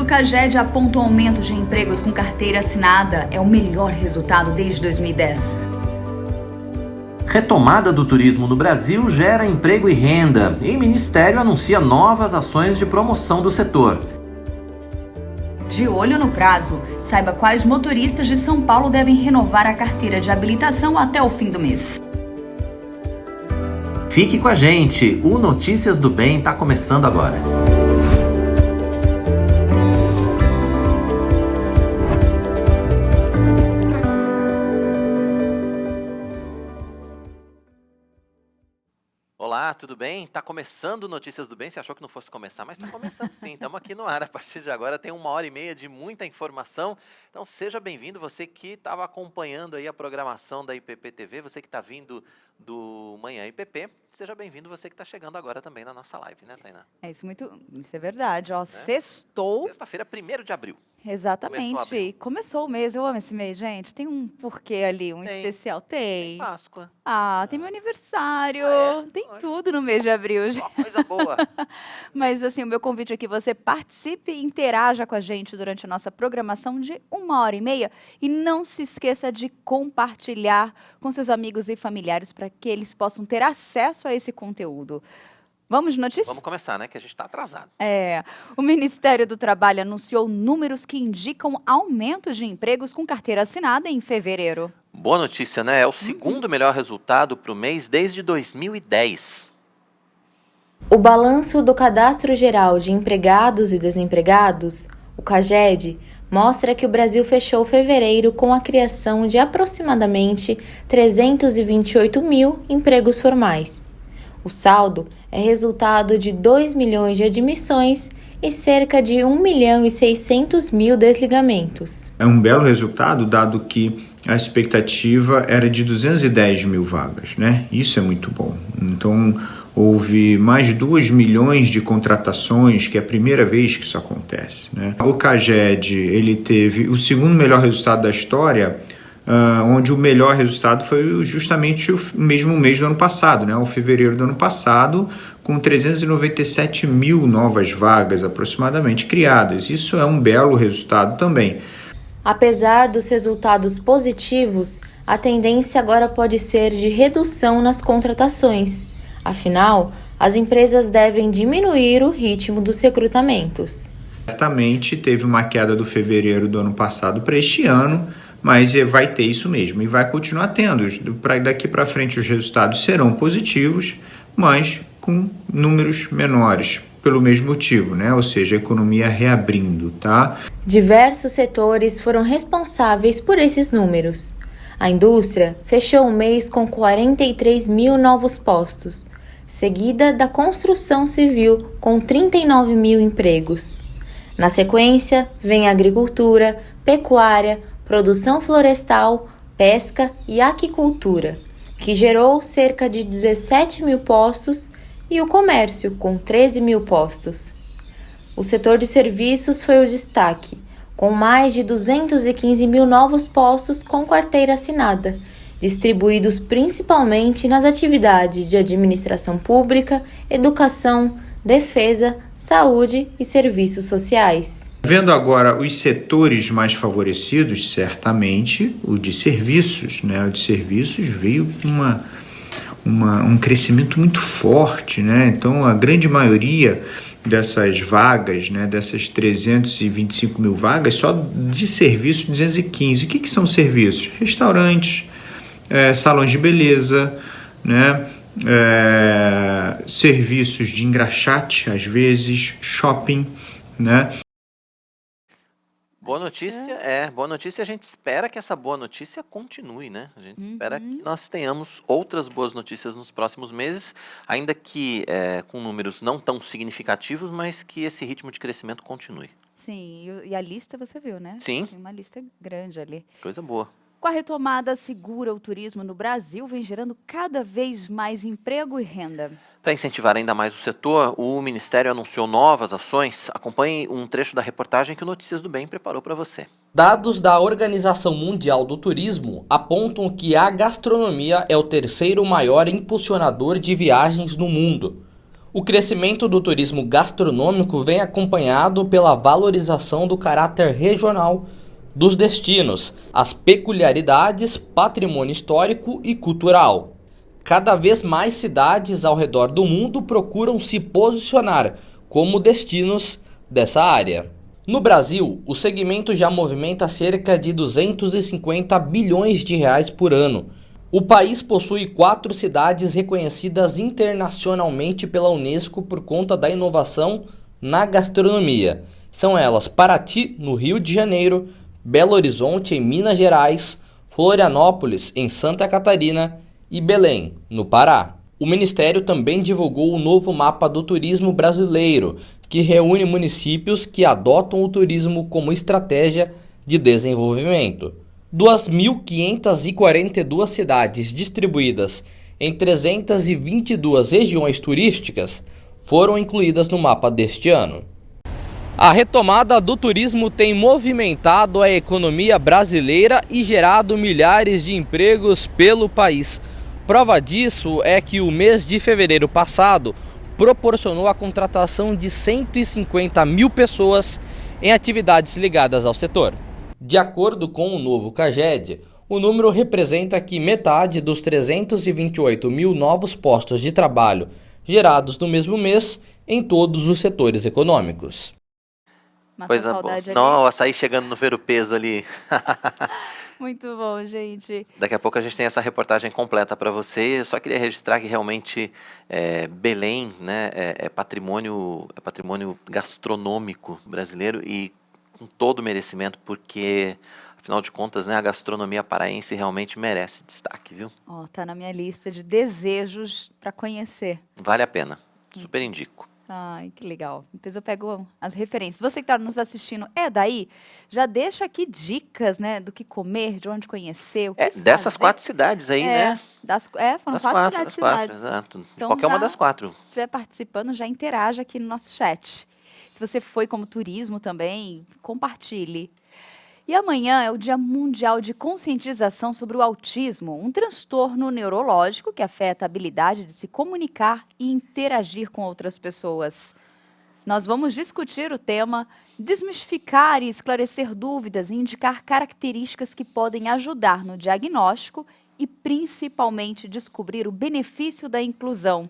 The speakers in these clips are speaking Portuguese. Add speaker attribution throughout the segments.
Speaker 1: do CAGED apontam aumento de empregos com carteira assinada. É o melhor resultado desde 2010.
Speaker 2: Retomada do turismo no Brasil gera emprego e renda. E o Ministério anuncia novas ações de promoção do setor.
Speaker 1: De olho no prazo, saiba quais motoristas de São Paulo devem renovar a carteira de habilitação até o fim do mês.
Speaker 2: Fique com a gente, o Notícias do Bem está começando agora. Olá, tudo bem? Tá começando Notícias do Bem, você achou que não fosse começar, mas tá começando sim, estamos aqui no ar, a partir de agora tem 1h30 de muita informação, então seja bem-vindo, você que estava acompanhando aí a programação da IPP TV, você que está vindo do Manhã IPP, seja bem-vindo você que está chegando agora também na nossa live, né, Tainá?
Speaker 3: Isso é verdade, ó, sextou.
Speaker 2: Sexta-feira, 1º de abril.
Speaker 3: Exatamente, começou o mês, eu amo esse mês, gente, tem um porquê ali, um especial, tem.
Speaker 2: Páscoa.
Speaker 3: Tem meu aniversário, tem
Speaker 2: Olha.
Speaker 3: tudo no mês de abril, gente.
Speaker 2: Coisa boa.
Speaker 3: Mas assim, o meu convite é que você participe e interaja com a gente durante a nossa programação de 1h30 e não se esqueça de compartilhar com seus amigos e familiares para que eles possam ter acesso a esse conteúdo. Vamos de notícia?
Speaker 2: Vamos começar, né? Que a gente está atrasado.
Speaker 3: O Ministério do Trabalho anunciou números que indicam aumento de empregos com carteira assinada em fevereiro.
Speaker 2: Boa notícia, né? É o segundo melhor resultado para o mês desde 2010.
Speaker 4: O balanço do Cadastro Geral de Empregados e Desempregados, o CAGED, mostra que o Brasil fechou fevereiro com a criação de aproximadamente 328 mil empregos formais. O saldo é resultado de 2 milhões de admissões e cerca de 1.600.000 desligamentos.
Speaker 5: É um belo resultado, dado que a expectativa era de 210 mil vagas, né? Isso é muito bom. Então, houve mais de 2 milhões de contratações, que é a primeira vez que isso acontece, né? O CAGED, ele teve o segundo melhor resultado da história, onde o melhor resultado foi justamente o mesmo mês do ano passado, né? O fevereiro do ano passado, com 397 mil novas vagas aproximadamente criadas. Isso é um belo resultado também.
Speaker 4: Apesar dos resultados positivos, a tendência agora pode ser de redução nas contratações. Afinal, as empresas devem diminuir o ritmo dos recrutamentos.
Speaker 5: Certamente teve uma queda do fevereiro do ano passado para este ano, mas vai ter isso mesmo e vai continuar tendo. Daqui para frente os resultados serão positivos, mas com números menores, pelo mesmo motivo, né? Ou seja, a economia reabrindo, tá?
Speaker 4: Diversos setores foram responsáveis por esses números. A indústria fechou o mês com 43 mil novos postos, seguida da construção civil com 39 mil empregos. Na sequência, vem a agricultura, pecuária, produção florestal, pesca e aquicultura, que gerou cerca de 17 mil postos, e o comércio, com 13 mil postos. O setor de serviços foi o destaque, com mais de 215 mil novos postos com carteira assinada, distribuídos principalmente nas atividades de administração pública, educação, defesa, saúde e serviços sociais.
Speaker 5: Vendo agora os setores mais favorecidos, certamente o de serviços, né? O de serviços veio um crescimento muito forte, né? Então, a grande maioria dessas vagas, né, dessas 325 mil vagas, só de serviços 215. O que são serviços? Restaurantes, salões de beleza, né? Serviços de engraxate, às vezes, shopping, né?
Speaker 2: Boa notícia, a gente espera que essa boa notícia continue, né? A gente espera que nós tenhamos outras boas notícias nos próximos meses, ainda que com números não tão significativos, mas que esse ritmo de crescimento continue.
Speaker 3: Sim, e a lista você viu, né?
Speaker 2: Sim.
Speaker 3: Tem uma lista grande ali.
Speaker 2: Coisa boa.
Speaker 3: Com a retomada segura, o turismo no Brasil vem gerando cada vez mais emprego e renda.
Speaker 2: Para incentivar ainda mais o setor, o Ministério anunciou novas ações. Acompanhe um trecho da reportagem que o Notícias do Bem preparou para você.
Speaker 6: Dados da Organização Mundial do Turismo apontam que a gastronomia é o terceiro maior impulsionador de viagens no mundo. O crescimento do turismo gastronômico vem acompanhado pela valorização do caráter regional dos destinos, as peculiaridades, patrimônio histórico e cultural. Cada vez mais cidades ao redor do mundo procuram se posicionar como destinos dessa área. No Brasil, o segmento já movimenta cerca de 250 bilhões de reais por ano. O país possui 4 cidades reconhecidas internacionalmente pela Unesco por conta da inovação na gastronomia. São elas Paraty, no Rio de Janeiro, Belo Horizonte, em Minas Gerais, Florianópolis, em Santa Catarina e Belém, no Pará. O Ministério também divulgou o novo mapa do turismo brasileiro, que reúne municípios que adotam o turismo como estratégia de desenvolvimento. 2.542 cidades distribuídas em 322 regiões turísticas foram incluídas no mapa deste ano. A retomada do turismo tem movimentado a economia brasileira e gerado milhares de empregos pelo país. Prova disso é que o mês de fevereiro passado proporcionou a contratação de 150 mil pessoas em atividades ligadas ao setor. De acordo com o novo CAGED, o número representa que metade dos 328 mil novos postos de trabalho gerados no mesmo mês em todos os setores econômicos.
Speaker 2: Coisa boa. Não, o açaí chegando no ver o peso ali.
Speaker 3: Muito bom, gente.
Speaker 2: Daqui a pouco a gente tem essa reportagem completa para você. Eu só queria registrar que realmente Belém, né, é patrimônio gastronômico brasileiro e com todo merecimento, porque afinal de contas, né, a gastronomia paraense realmente merece destaque, viu?
Speaker 3: Ó, tá na minha lista de desejos para conhecer.
Speaker 2: Vale a pena. Super indico.
Speaker 3: Ai, que legal. Depois eu pego as referências. Você que está nos assistindo é daí? Já deixa aqui dicas, né, do que comer, de onde conhecer, o que
Speaker 2: dessas
Speaker 3: fazer.
Speaker 2: 4 cidades aí, né?
Speaker 3: Foram
Speaker 2: Das
Speaker 3: 4
Speaker 2: cidades. Exato.
Speaker 3: Então,
Speaker 2: Qualquer uma das 4.
Speaker 3: Se estiver participando, já interaja aqui no nosso chat. Se você foi como turismo também, compartilhe. E amanhã é o Dia Mundial de Conscientização sobre o Autismo, um transtorno neurológico que afeta a habilidade de se comunicar e interagir com outras pessoas. Nós vamos discutir o tema, desmistificar e esclarecer dúvidas e indicar características que podem ajudar no diagnóstico e, principalmente, descobrir o benefício da inclusão.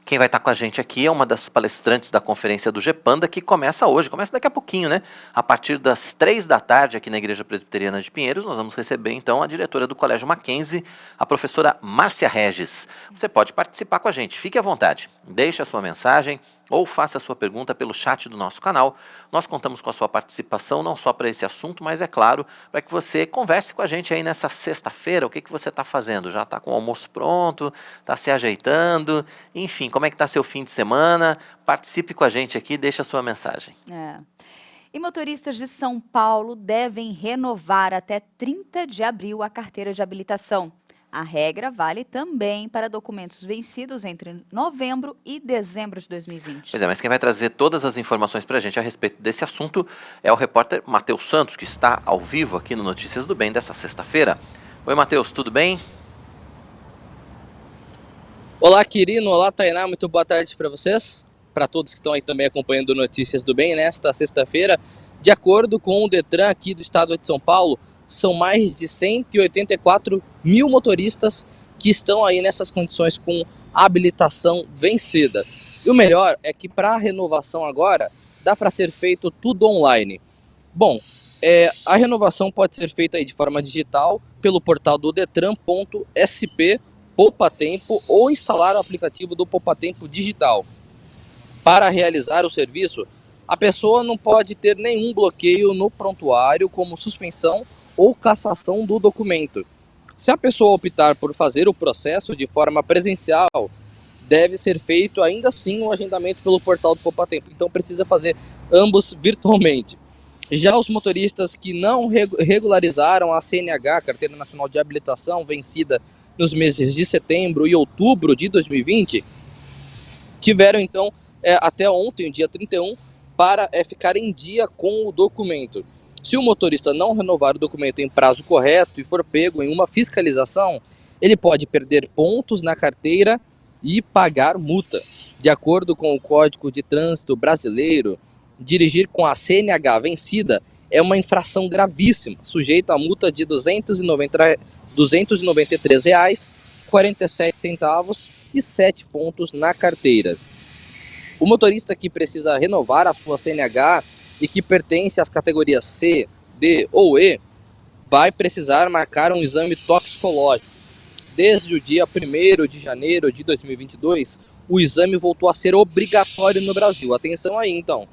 Speaker 2: Quem vai estar com a gente aqui é uma das palestrantes da conferência do GEPANDA, que começa hoje, começa daqui a pouquinho, né? A partir das 3 da tarde, aqui na Igreja Presbiteriana de Pinheiros, nós vamos receber, então, a diretora do Colégio Mackenzie, a professora Márcia Regis. Você pode participar com a gente, fique à vontade. Deixe a sua mensagem ou faça a sua pergunta pelo chat do nosso canal. Nós contamos com a sua participação, não só para esse assunto, mas, é claro, para que você converse com a gente aí nessa sexta-feira. O que você está fazendo? Já está com o almoço pronto? Está se ajeitando? Enfim, como é que está seu fim de semana? Participe com a gente aqui, deixe a sua mensagem.
Speaker 3: E motoristas de São Paulo devem renovar até 30 de abril a carteira de habilitação. A regra vale também para documentos vencidos entre novembro e dezembro de 2020.
Speaker 2: Pois é, mas quem vai trazer todas as informações para a gente a respeito desse assunto é o repórter Matheus Santos, que está ao vivo aqui no Notícias do Bem dessa sexta-feira. Oi, Matheus, tudo bem?
Speaker 7: Olá, Quirino. Olá, Tainá. Muito boa tarde para vocês. Para todos que estão aí também acompanhando Notícias do Bem nesta sexta-feira. De acordo com o Detran aqui do estado de São Paulo, são mais de 184 mil motoristas que estão aí nessas condições com habilitação vencida. E o melhor é que para a renovação agora dá para ser feito tudo online. Bom, a renovação pode ser feita aí de forma digital pelo portal do Detran.sp Poupa Tempo ou instalar o aplicativo do Poupa Tempo Digital. Para realizar o serviço, a pessoa não pode ter nenhum bloqueio no prontuário, como suspensão ou cassação do documento. Se a pessoa optar por fazer o processo de forma presencial, deve ser feito ainda assim o agendamento pelo portal do Poupa Tempo. Então precisa fazer ambos virtualmente. Já os motoristas que não regularizaram a CNH, Carteira Nacional de Habilitação, vencida nos meses de setembro e outubro de 2020, tiveram então até ontem, dia 31, para ficar em dia com o documento. Se o motorista não renovar o documento em prazo correto e for pego em uma fiscalização, ele pode perder pontos na carteira e pagar multa. De acordo com o Código de Trânsito Brasileiro, dirigir com a CNH vencida é uma infração gravíssima, sujeita a multa de R$ 293,47 e 7 pontos na carteira. O motorista que precisa renovar a sua CNH e que pertence às categorias C, D ou E, vai precisar marcar um exame toxicológico. Desde o dia 1º de janeiro de 2022, o exame voltou a ser obrigatório no Brasil. Atenção aí, então.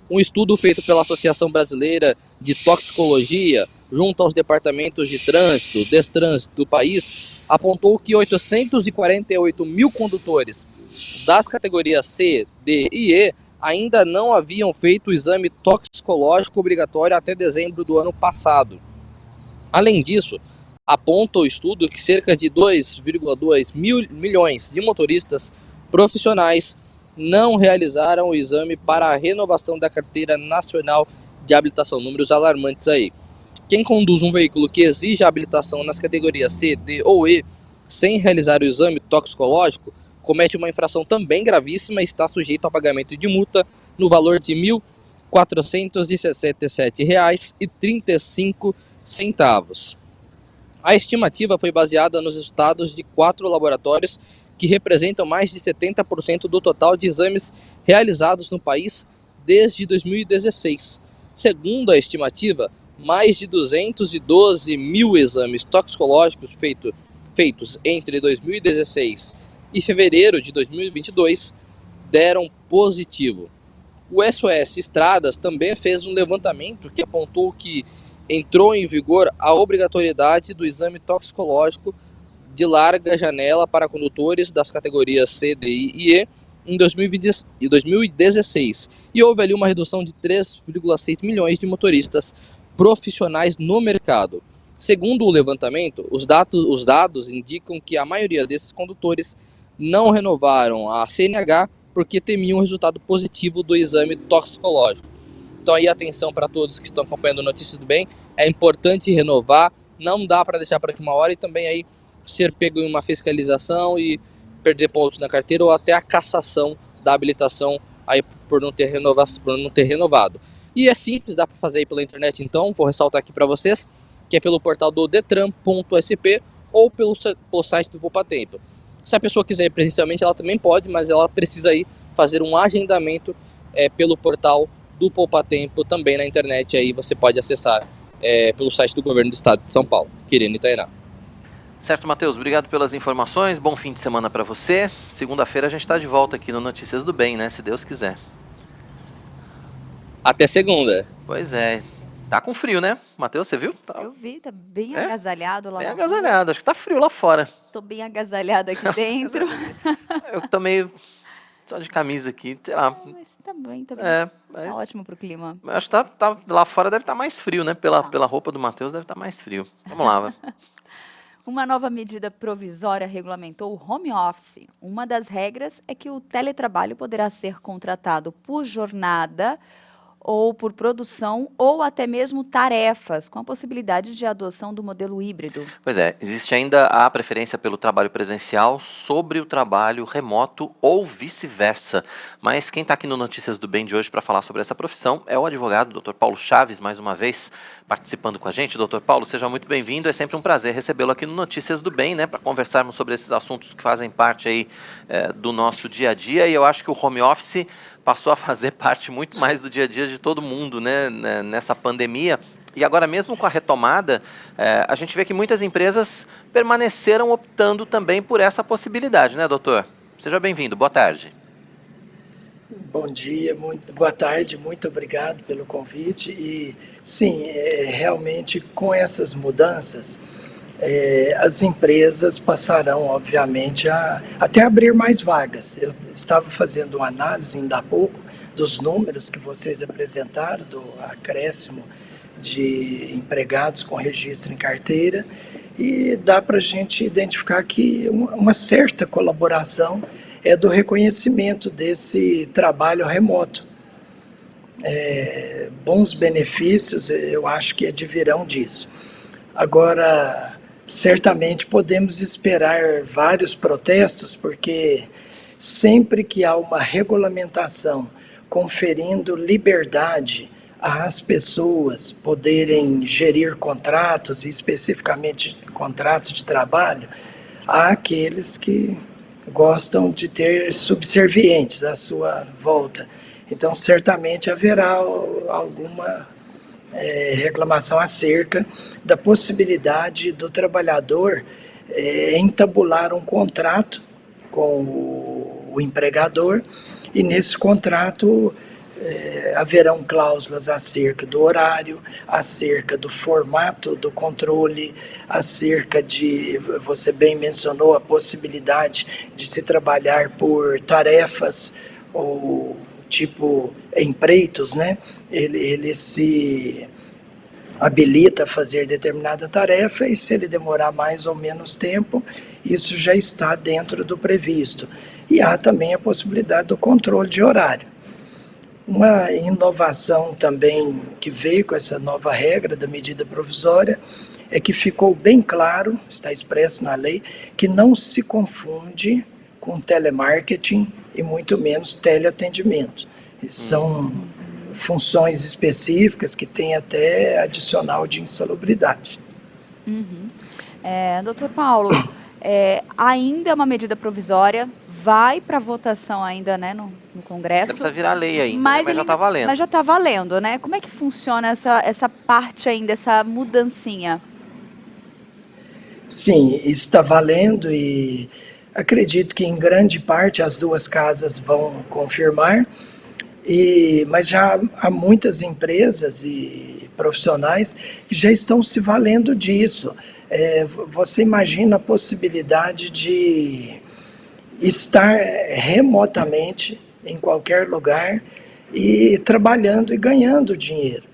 Speaker 7: Um estudo feito pela Associação Brasileira de Toxicologia, junto aos departamentos de trânsito, Destrânsito do país, apontou que 848 mil condutores das categorias C, D e E ainda não haviam feito o exame toxicológico obrigatório até dezembro do ano passado. Além disso, aponta o estudo que cerca de 2,2 milhões de motoristas profissionais não realizaram o exame para a renovação da Carteira Nacional de Habilitação. Números alarmantes aí. Quem conduz um veículo que exige a habilitação nas categorias C, D ou E, sem realizar o exame toxicológico, comete uma infração também gravíssima e está sujeito a pagamento de multa no valor de R$ 1.467,35. A estimativa foi baseada nos resultados de 4 laboratórios que representam mais de 70% do total de exames realizados no país desde 2016. Segundo a estimativa, mais de 212 mil exames toxicológicos feitos entre 2016 e fevereiro de 2022 deram positivo. O SOS Estradas também fez um levantamento que apontou que entrou em vigor a obrigatoriedade do exame toxicológico de larga janela para condutores das categorias C, D e E em 2016 e houve ali uma redução de 3,6 milhões de motoristas profissionais no mercado. Segundo o levantamento, os dados indicam que a maioria desses condutores não renovaram a CNH porque temiam o resultado positivo do exame toxicológico. Então aí atenção para todos que estão acompanhando Notícias do Bem, é importante renovar, não dá para deixar para a última hora e também aí ser pego em uma fiscalização e perder pontos na carteira ou até a cassação da habilitação aí por não ter renovado. E é simples, dá para fazer aí pela internet, então vou ressaltar aqui para vocês que é pelo portal do detran.sp ou pelo site do Poupatempo. Se a pessoa quiser ir presencialmente, ela também pode, mas ela precisa ir fazer um agendamento pelo portal do Poupatempo, também na internet, aí você pode acessar pelo site do Governo do Estado de São Paulo. Quirino Itainá.
Speaker 2: Certo, Matheus, obrigado pelas informações, bom fim de semana para você. Segunda-feira a gente está de volta aqui no Notícias do Bem, né, se Deus quiser.
Speaker 7: Até segunda.
Speaker 2: Pois é, tá com frio, né, Matheus, você viu? Tá...
Speaker 3: Eu vi, tá bem agasalhado lá.
Speaker 2: Bem agasalhado, acho que tá frio lá fora.
Speaker 3: Tô bem agasalhada aqui dentro.
Speaker 2: Eu que tô meio só de camisa aqui, sei lá.
Speaker 3: Mas tá bem, tá bem.
Speaker 2: Mas
Speaker 3: Tá ótimo pro clima.
Speaker 2: acho que tá lá fora deve estar mais frio, né? Pela roupa do Matheus deve estar mais frio. Vamos lá, vai.
Speaker 3: Uma nova medida provisória regulamentou o home office. Uma das regras é que o teletrabalho poderá ser contratado por jornada ou por produção ou até mesmo tarefas, com a possibilidade de adoção do modelo híbrido.
Speaker 2: Pois é, existe ainda a preferência pelo trabalho presencial sobre o trabalho remoto ou vice-versa. Mas quem está aqui no Notícias do Bem de hoje para falar sobre essa profissão é o advogado Dr. Paulo Chaves, mais uma vez participando com a gente. Dr. Paulo, seja muito bem-vindo, é sempre um prazer recebê-lo aqui no Notícias do Bem, né, para conversarmos sobre esses assuntos que fazem parte aí do nosso dia a dia, e eu acho que o home office passou a fazer parte muito mais do dia a dia de todo mundo, né, nessa pandemia. E agora mesmo com a retomada, a gente vê que muitas empresas permaneceram optando também por essa possibilidade, né, doutor? Seja bem-vindo, boa tarde.
Speaker 8: Bom dia, boa tarde, muito obrigado pelo convite. E sim, realmente com essas mudanças, as empresas passarão, obviamente, a até abrir mais vagas. Eu estava fazendo uma análise ainda há pouco dos números que vocês apresentaram, do acréscimo de empregados com registro em carteira, e dá para a gente identificar que uma certa colaboração do reconhecimento desse trabalho remoto. Bons benefícios, eu acho que advirão disso. Agora, certamente podemos esperar vários protestos, porque sempre que há uma regulamentação conferindo liberdade às pessoas poderem gerir contratos, e especificamente contratos de trabalho, há aqueles que gostam de ter subservientes à sua volta. Então, certamente haverá alguma reclamação acerca da possibilidade do trabalhador entabular um contrato com o empregador, e nesse contrato haverão cláusulas acerca do horário, acerca do formato do controle, acerca de, você bem mencionou, a possibilidade de se trabalhar por tarefas ou tipo empreitos, né? Ele se habilita a fazer determinada tarefa, e se ele demorar mais ou menos tempo, isso já está dentro do previsto. E há também a possibilidade do controle de horário. Uma inovação também que veio com essa nova regra da medida provisória é que ficou bem claro, está expresso na lei, que não se confunde com telemarketing e muito menos teleatendimento. São funções específicas que têm até adicional de insalubridade.
Speaker 3: Doutor Paulo, ainda é uma medida provisória, vai para votação ainda, né, no Congresso.
Speaker 2: Precisa virar lei ainda,
Speaker 3: mas
Speaker 2: já está valendo.
Speaker 3: Mas já está valendo, né? Como é que funciona essa parte ainda, essa mudancinha?
Speaker 8: Sim, está valendo, e acredito que em grande parte as duas casas vão confirmar, mas já há muitas empresas e profissionais que já estão se valendo disso. Você imagina a possibilidade de estar remotamente em qualquer lugar e trabalhando e ganhando dinheiro.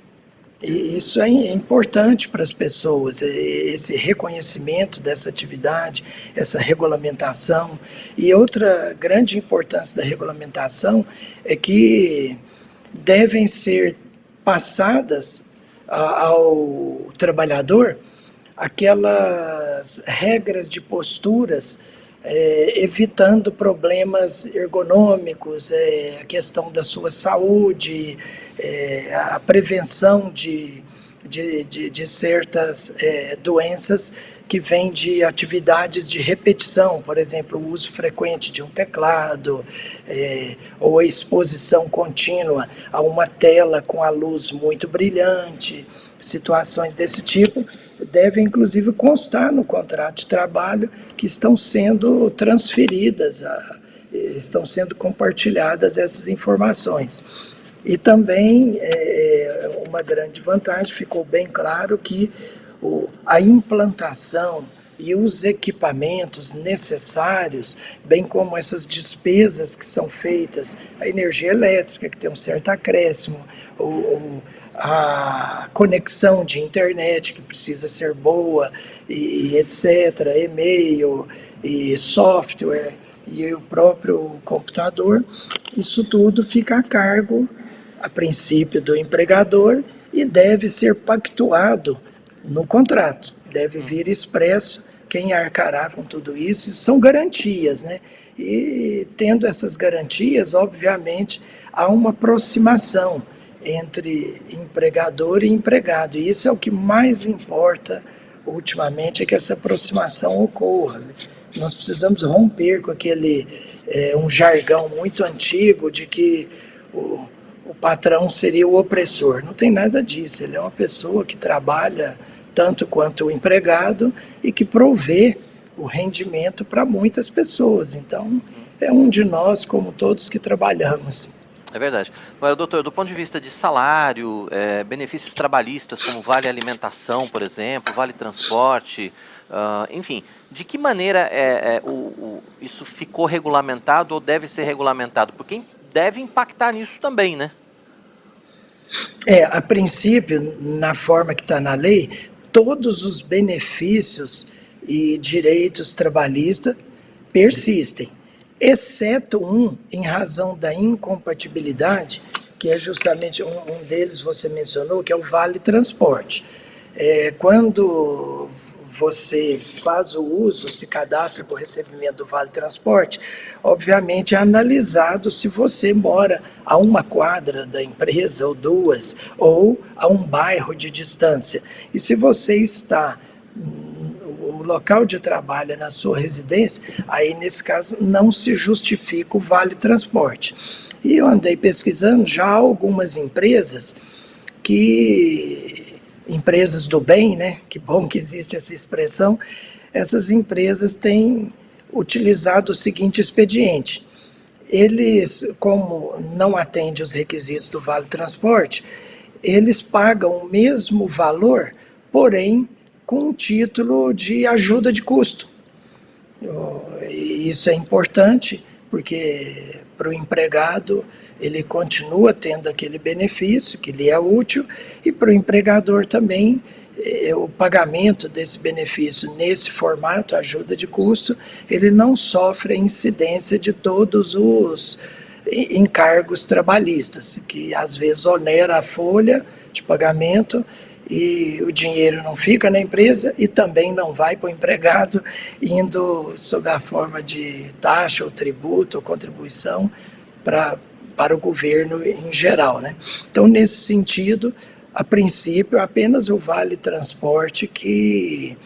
Speaker 8: E isso é importante para as pessoas, esse reconhecimento dessa atividade, essa regulamentação. E outra grande importância da regulamentação é que devem ser passadas ao trabalhador aquelas regras de posturas, evitando problemas ergonômicos, a questão da sua saúde, a prevenção de certas doenças que vêm de atividades de repetição, por exemplo, o uso frequente de um teclado, ou a exposição contínua a uma tela com a luz muito brilhante. Situações desse tipo devem, inclusive, constar no contrato de trabalho, que estão sendo transferidas, estão sendo compartilhadas essas informações. E também, uma grande vantagem, ficou bem claro que a implantação e os equipamentos necessários, bem como essas despesas que são feitas, a energia elétrica, que tem um certo acréscimo, a conexão de internet, que precisa ser boa, e etc., e-mail, e software, e o próprio computador, isso tudo fica a cargo, a princípio, do empregador, e deve ser pactuado no contrato. Deve vir expresso quem arcará com tudo isso. São garantias, né? E tendo essas garantias, obviamente, há uma aproximação entre empregador e empregado. E isso é o que mais importa ultimamente, é que essa aproximação ocorra. Nós precisamos romper com aquele um jargão muito antigo de que o patrão seria o opressor. Não tem nada disso. Ele é uma pessoa que trabalha tanto quanto o empregado e que provê o rendimento para muitas pessoas. Então, é um de nós, como todos que trabalhamos.
Speaker 2: É verdade. Agora, doutor, do ponto de vista de salário, benefícios trabalhistas, como vale alimentação, por exemplo, vale transporte, enfim, de que maneira isso ficou regulamentado ou deve ser regulamentado? Porque deve impactar nisso também, né?
Speaker 8: A princípio, na forma que está na lei, todos os benefícios e direitos trabalhistas persistem, exceto um, em razão da incompatibilidade, que é justamente um deles você mencionou, que é o Vale Transporte. Quando você faz o uso, se cadastra para o recebimento do Vale Transporte, obviamente é analisado se você mora a 1 quadra da empresa, ou 2, ou a um bairro de distância. E se você está o local de trabalho é na sua residência, aí nesse caso não se justifica o vale transporte. E eu andei pesquisando já algumas empresas empresas do bem, né? Que bom que existe essa expressão. Essas empresas têm utilizado o seguinte expediente: eles, como não atendem os requisitos do vale transporte, eles pagam o mesmo valor, porém com um título de ajuda de custo. E isso é importante porque para o empregado ele continua tendo aquele benefício que lhe é útil, e para o empregador também o pagamento desse benefício nesse formato, ajuda de custo, ele não sofre a incidência de todos os encargos trabalhistas, que às vezes onera a folha de pagamento e o dinheiro não fica na empresa e também não vai para o empregado indo sob a forma de taxa ou tributo ou contribuição para o governo em geral, né? Então, nesse sentido, a princípio, apenas o vale transporte que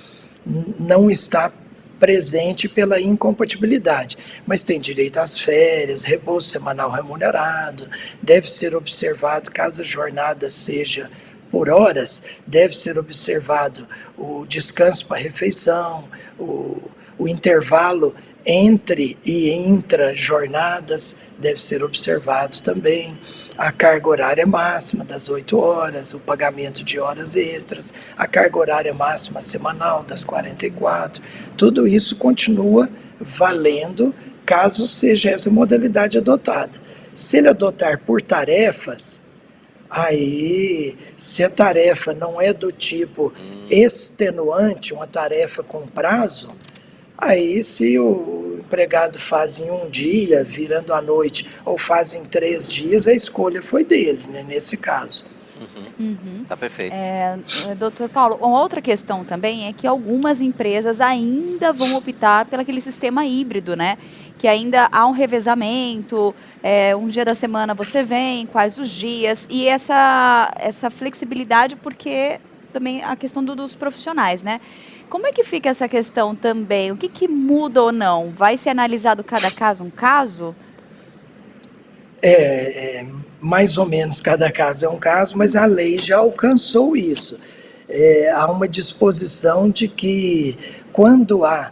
Speaker 8: não está presente pela incompatibilidade, mas tem direito às férias, repouso semanal remunerado, deve ser observado, caso a jornada seja por horas, deve ser observado o descanso para refeição, o intervalo entre e intra jornadas deve ser observado também, a carga horária máxima das 8 horas, o pagamento de horas extras, a carga horária máxima semanal das 44, tudo isso continua valendo caso seja essa modalidade adotada. Se ele adotar por tarefas, aí, se a tarefa não é do tipo extenuante, uma tarefa com prazo, aí se o empregado faz em um dia, virando à noite, ou faz em 3 dias, a escolha foi dele, né, nesse caso.
Speaker 2: Tá perfeito.
Speaker 3: Doutor Paulo, uma outra questão também é que algumas empresas ainda vão optar pelo aquele sistema híbrido, né? Que ainda há um revezamento, um dia da semana você vem, quais os dias, e essa flexibilidade, porque também a questão dos profissionais, né? Como é que fica essa questão também? O que muda ou não? Vai ser analisado cada caso um caso?
Speaker 8: Mais ou menos cada caso é um caso, mas a lei já alcançou isso. Há uma disposição de que quando há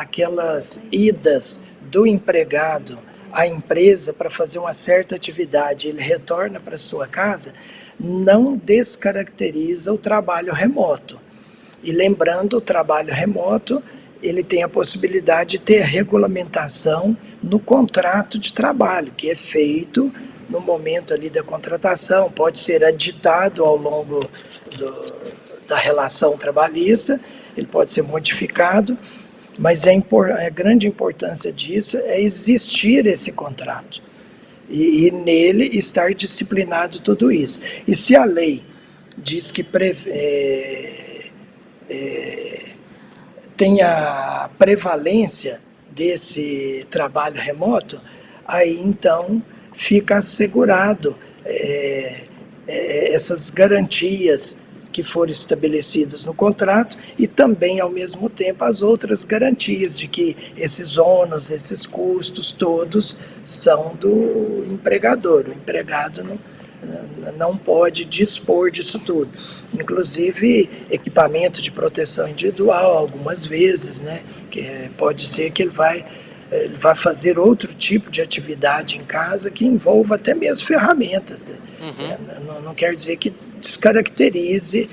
Speaker 8: aquelas idas do empregado à empresa para fazer uma certa atividade, ele retorna para sua casa, não descaracteriza o trabalho remoto. E lembrando, o trabalho remoto, ele tem a possibilidade de ter regulamentação no contrato de trabalho, que é feito no momento ali da contratação, pode ser aditado ao longo da relação trabalhista, ele pode ser modificado, mas a grande importância disso é existir esse contrato e nele estar disciplinado tudo isso. E se a lei diz que tem a prevalência desse trabalho remoto, aí então fica assegurado essas garantias que foram estabelecidas no contrato e também, ao mesmo tempo, as outras garantias de que esses ônus, esses custos todos são do empregador. O empregado não pode dispor disso tudo. Inclusive, equipamento de proteção individual, algumas vezes, né? Que pode ser que ele vai fazer outro tipo de atividade em casa que envolva até mesmo ferramentas. Não quer dizer que descaracterize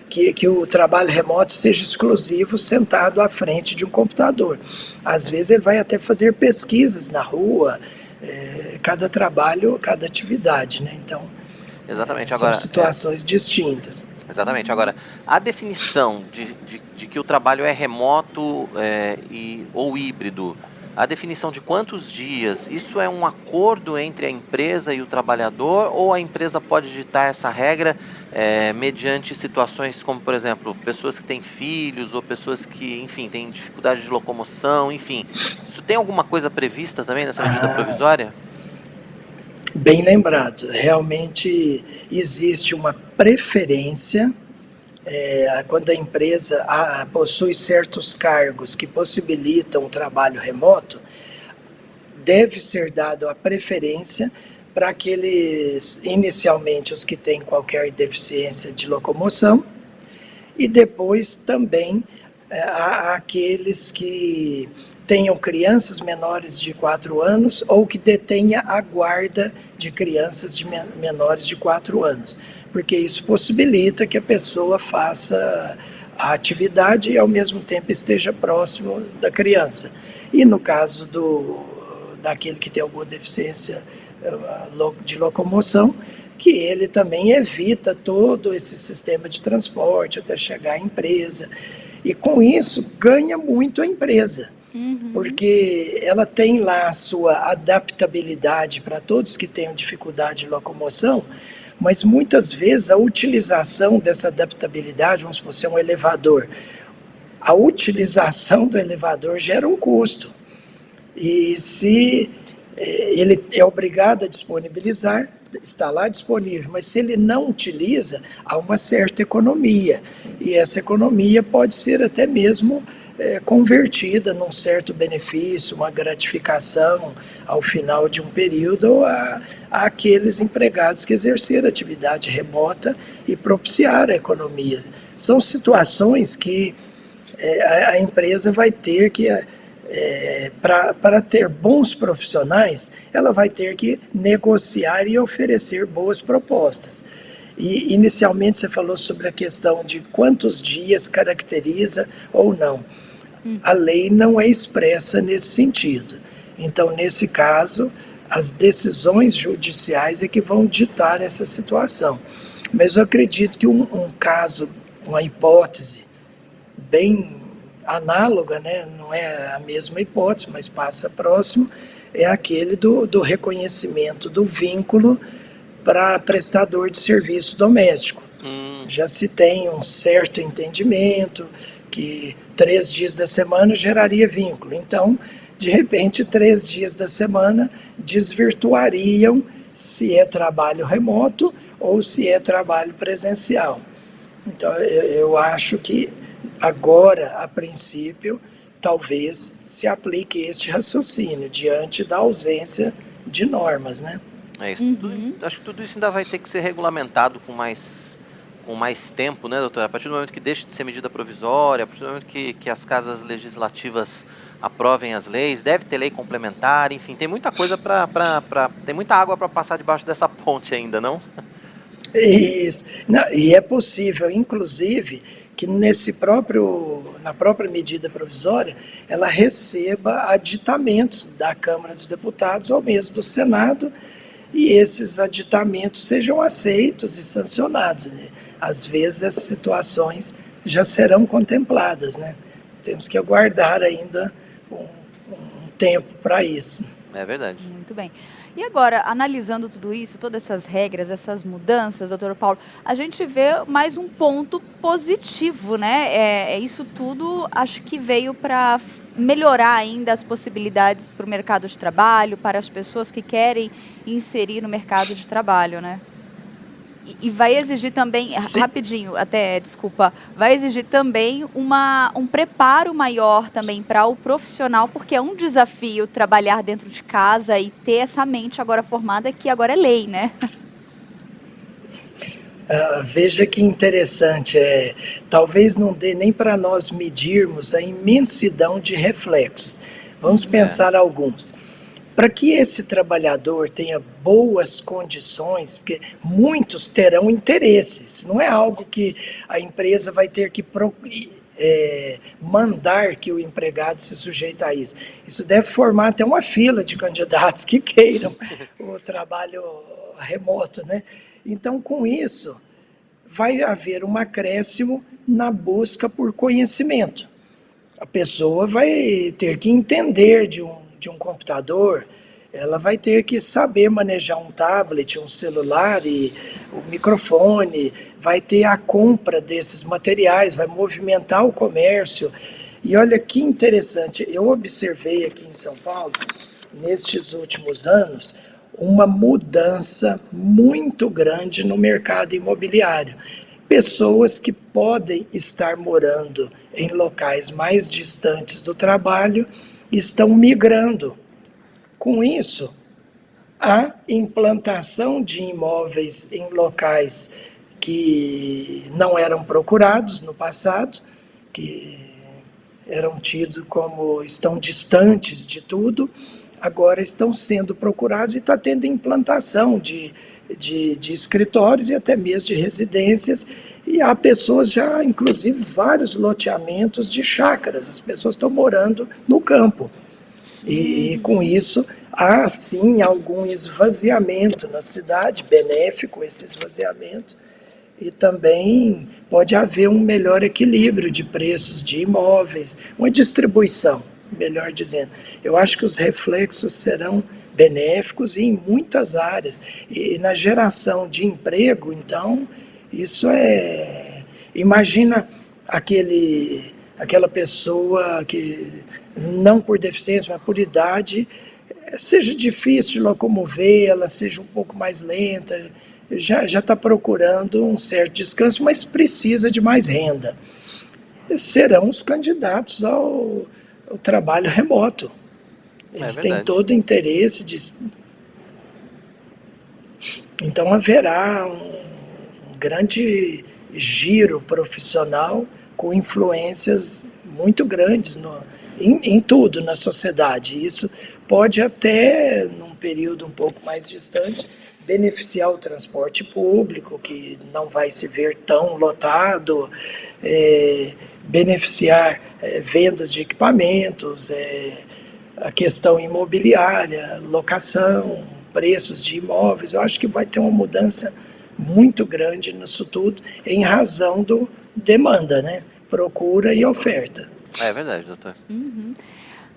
Speaker 8: que o trabalho remoto seja exclusivo sentado à frente de um computador. Às vezes ele vai até fazer pesquisas na rua, cada trabalho, cada atividade, né? Então,
Speaker 2: Exatamente.
Speaker 8: São situações distintas.
Speaker 2: Exatamente. Agora, a definição de que o trabalho é remoto ou híbrido, a definição de quantos dias, isso é um acordo entre a empresa e o trabalhador, ou a empresa pode ditar essa regra mediante situações como, por exemplo, pessoas que têm filhos ou pessoas que, enfim, têm dificuldade de locomoção, enfim. Isso tem alguma coisa prevista também nessa medida provisória?
Speaker 8: Bem lembrado, realmente existe uma preferência quando a empresa possui certos cargos que possibilitam o trabalho remoto, deve ser dado a preferência para aqueles, inicialmente, os que têm qualquer deficiência de locomoção, e depois também aqueles que tenham crianças menores de 4 anos ou que detenha a guarda de crianças menores de 4 anos. Porque isso possibilita que a pessoa faça a atividade e ao mesmo tempo esteja próximo da criança. E no caso daquele que tem alguma deficiência de locomoção, que ele também evita todo esse sistema de transporte até chegar à empresa. E com isso ganha muito a empresa, porque ela tem lá a sua adaptabilidade para todos que tenham dificuldade de locomoção, mas muitas vezes a utilização dessa adaptabilidade, vamos supor, se é um elevador, a utilização do elevador gera um custo. E se ele é obrigado a disponibilizar, está lá disponível, mas se ele não utiliza, há uma certa economia. E essa economia pode ser até mesmo convertida num certo benefício, uma gratificação ao final de um período àqueles empregados que exerceram atividade remota e propiciar a economia. São situações que a empresa vai ter que, para ter bons profissionais, ela vai ter que negociar e oferecer boas propostas. E inicialmente você falou sobre a questão de quantos dias caracteriza ou não. A lei não é expressa nesse sentido. Então, nesse caso, as decisões judiciais é que vão ditar essa situação. Mas eu acredito que um caso, uma hipótese bem análoga, né? Não é a mesma hipótese, mas passa próximo, é aquele do reconhecimento do vínculo para prestador de serviço doméstico. Já se tem um certo entendimento que 3 dias da semana geraria vínculo. Então, de repente, 3 dias da semana desvirtuariam se é trabalho remoto ou se é trabalho presencial. Então, eu acho que agora, a princípio, talvez se aplique este raciocínio diante da ausência de normas, né?
Speaker 2: Isso. Acho que tudo isso ainda vai ter que ser regulamentado com mais tempo, né, doutora? A partir do momento que deixa de ser medida provisória, a partir do momento que as casas legislativas aprovem as leis, deve ter lei complementar, enfim, tem muita coisa tem muita água para passar debaixo dessa ponte ainda, não?
Speaker 8: Isso. Não, e é possível, inclusive, que na própria medida provisória, ela receba aditamentos da Câmara dos Deputados ou mesmo do Senado, e esses aditamentos sejam aceitos e sancionados, né? Às vezes essas situações já serão contempladas, né? Temos que aguardar ainda um tempo para isso.
Speaker 2: É verdade.
Speaker 3: Muito bem. E agora, analisando tudo isso, todas essas regras, essas mudanças, doutor Paulo, a gente vê mais um ponto positivo, né? Isso tudo, acho que veio para melhorar ainda as possibilidades para o mercado de trabalho, para as pessoas que querem inserir no mercado de trabalho, né? E vai exigir também, rapidinho, desculpa, vai exigir também um preparo maior também para o profissional, porque é um desafio trabalhar dentro de casa e ter essa mente agora formada, que agora é lei, né?
Speaker 8: Veja que interessante, talvez não dê nem para nós medirmos a imensidão de reflexos. Vamos pensar alguns. Para que esse trabalhador tenha boas condições, porque muitos terão interesses, não é algo que a empresa vai ter que mandar que o empregado se sujeite a isso. Isso deve formar até uma fila de candidatos que queiram o trabalho remoto, né? Então, com isso, vai haver um acréscimo na busca por conhecimento. A pessoa vai ter que entender de um de um computador, ela vai ter que saber manejar um tablet, um celular e o microfone, vai ter a compra desses materiais, vai movimentar o comércio. E olha que interessante, eu observei aqui em São Paulo, nestes últimos anos, uma mudança muito grande no mercado imobiliário. Pessoas que podem estar morando em locais mais distantes do trabalho estão migrando. Com isso, a implantação de imóveis em locais que não eram procurados no passado, que eram tidos como estão distantes de tudo, agora estão sendo procurados e está tendo implantação de escritórios e até mesmo de residências, e há pessoas já, inclusive, vários loteamentos de chácaras, as pessoas estão morando no campo. E com isso, há sim algum esvaziamento na cidade, benéfico esse esvaziamento, e também pode haver um melhor equilíbrio de preços de imóveis, uma distribuição, melhor dizendo. Eu acho que os reflexos serão benéficos em muitas áreas, e na geração de emprego, então, isso é... Imagina aquela pessoa que, não por deficiência, mas por idade, seja difícil de locomover, ela seja um pouco mais lenta, já está procurando um certo descanso, mas precisa de mais renda. Serão os candidatos ao trabalho remoto. Eles têm todo o interesse de... Então haverá um grande giro profissional com influências muito grandes em tudo na sociedade. Isso pode até, num período um pouco mais distante, beneficiar o transporte público, que não vai se ver tão lotado, beneficiar vendas de equipamentos, a questão imobiliária, locação, preços de imóveis. Eu acho que vai ter uma mudança muito grande nisso tudo, em razão do demanda, né? Procura e oferta.
Speaker 2: É verdade, doutor.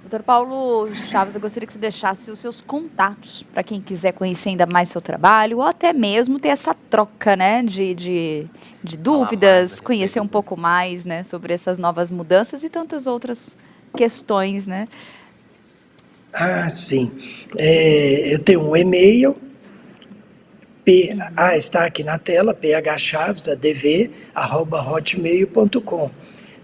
Speaker 3: Doutor Paulo Chaves, eu gostaria que você deixasse os seus contatos para quem quiser conhecer ainda mais seu trabalho, ou até mesmo ter essa troca, né, de dúvidas, mais, conhecer um pouco mais, né, sobre essas novas mudanças e tantas outras questões, né?
Speaker 8: Ah, sim. Eu tenho um e-mail, está aqui na tela, phchaves@hotmail.com.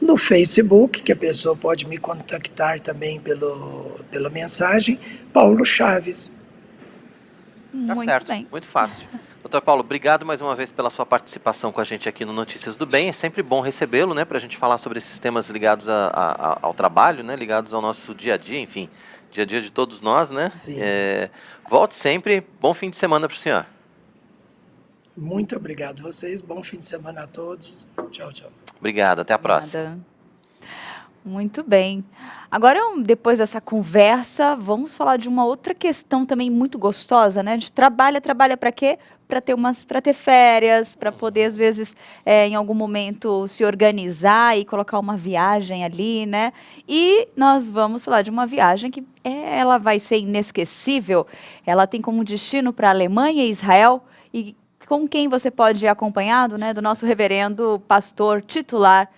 Speaker 8: No Facebook, que a pessoa pode me contactar também pela mensagem, Paulo Chaves.
Speaker 2: Tá certo, bem. Muito fácil. Doutor Paulo, obrigado mais uma vez pela sua participação com a gente aqui no Notícias do Bem. É sempre bom recebê-lo, né, para a gente falar sobre esses temas ligados ao trabalho, né, ligados ao nosso dia a dia, enfim, dia a dia de todos nós, né?
Speaker 8: Sim.
Speaker 2: Volte sempre. Bom fim de semana para o senhor.
Speaker 8: Muito obrigado a vocês. Bom fim de semana a todos. Tchau, tchau.
Speaker 2: Obrigado. Até a próxima.
Speaker 3: Muito bem. Agora, depois dessa conversa, vamos falar de uma outra questão também muito gostosa, né? De trabalha para quê? Para ter férias, para poder, às vezes, em algum momento, se organizar e colocar uma viagem ali, né? E nós vamos falar de uma viagem que ela vai ser inesquecível. Ela tem como destino para a Alemanha e Israel, e com quem você pode ir acompanhado, né, do nosso reverendo pastor titular,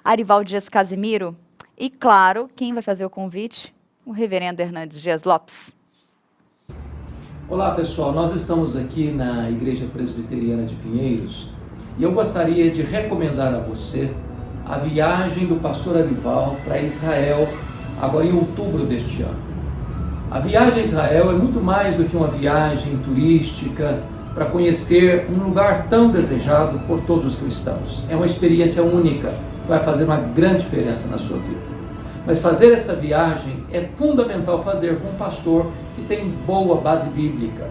Speaker 3: Arivaldo Dias Casimiro. E, claro, quem vai fazer o convite? O reverendo Hernandes Dias Lopes.
Speaker 9: Olá, pessoal. Nós estamos aqui na Igreja Presbiteriana de Pinheiros e eu gostaria de recomendar a você a viagem do pastor Arivaldo para Israel, agora em outubro deste ano. A viagem a Israel é muito mais do que uma viagem turística para conhecer um lugar tão desejado por todos os cristãos. É uma experiência única, vai fazer uma grande diferença na sua vida. Mas fazer esta viagem é fundamental fazer com um pastor que tem boa base bíblica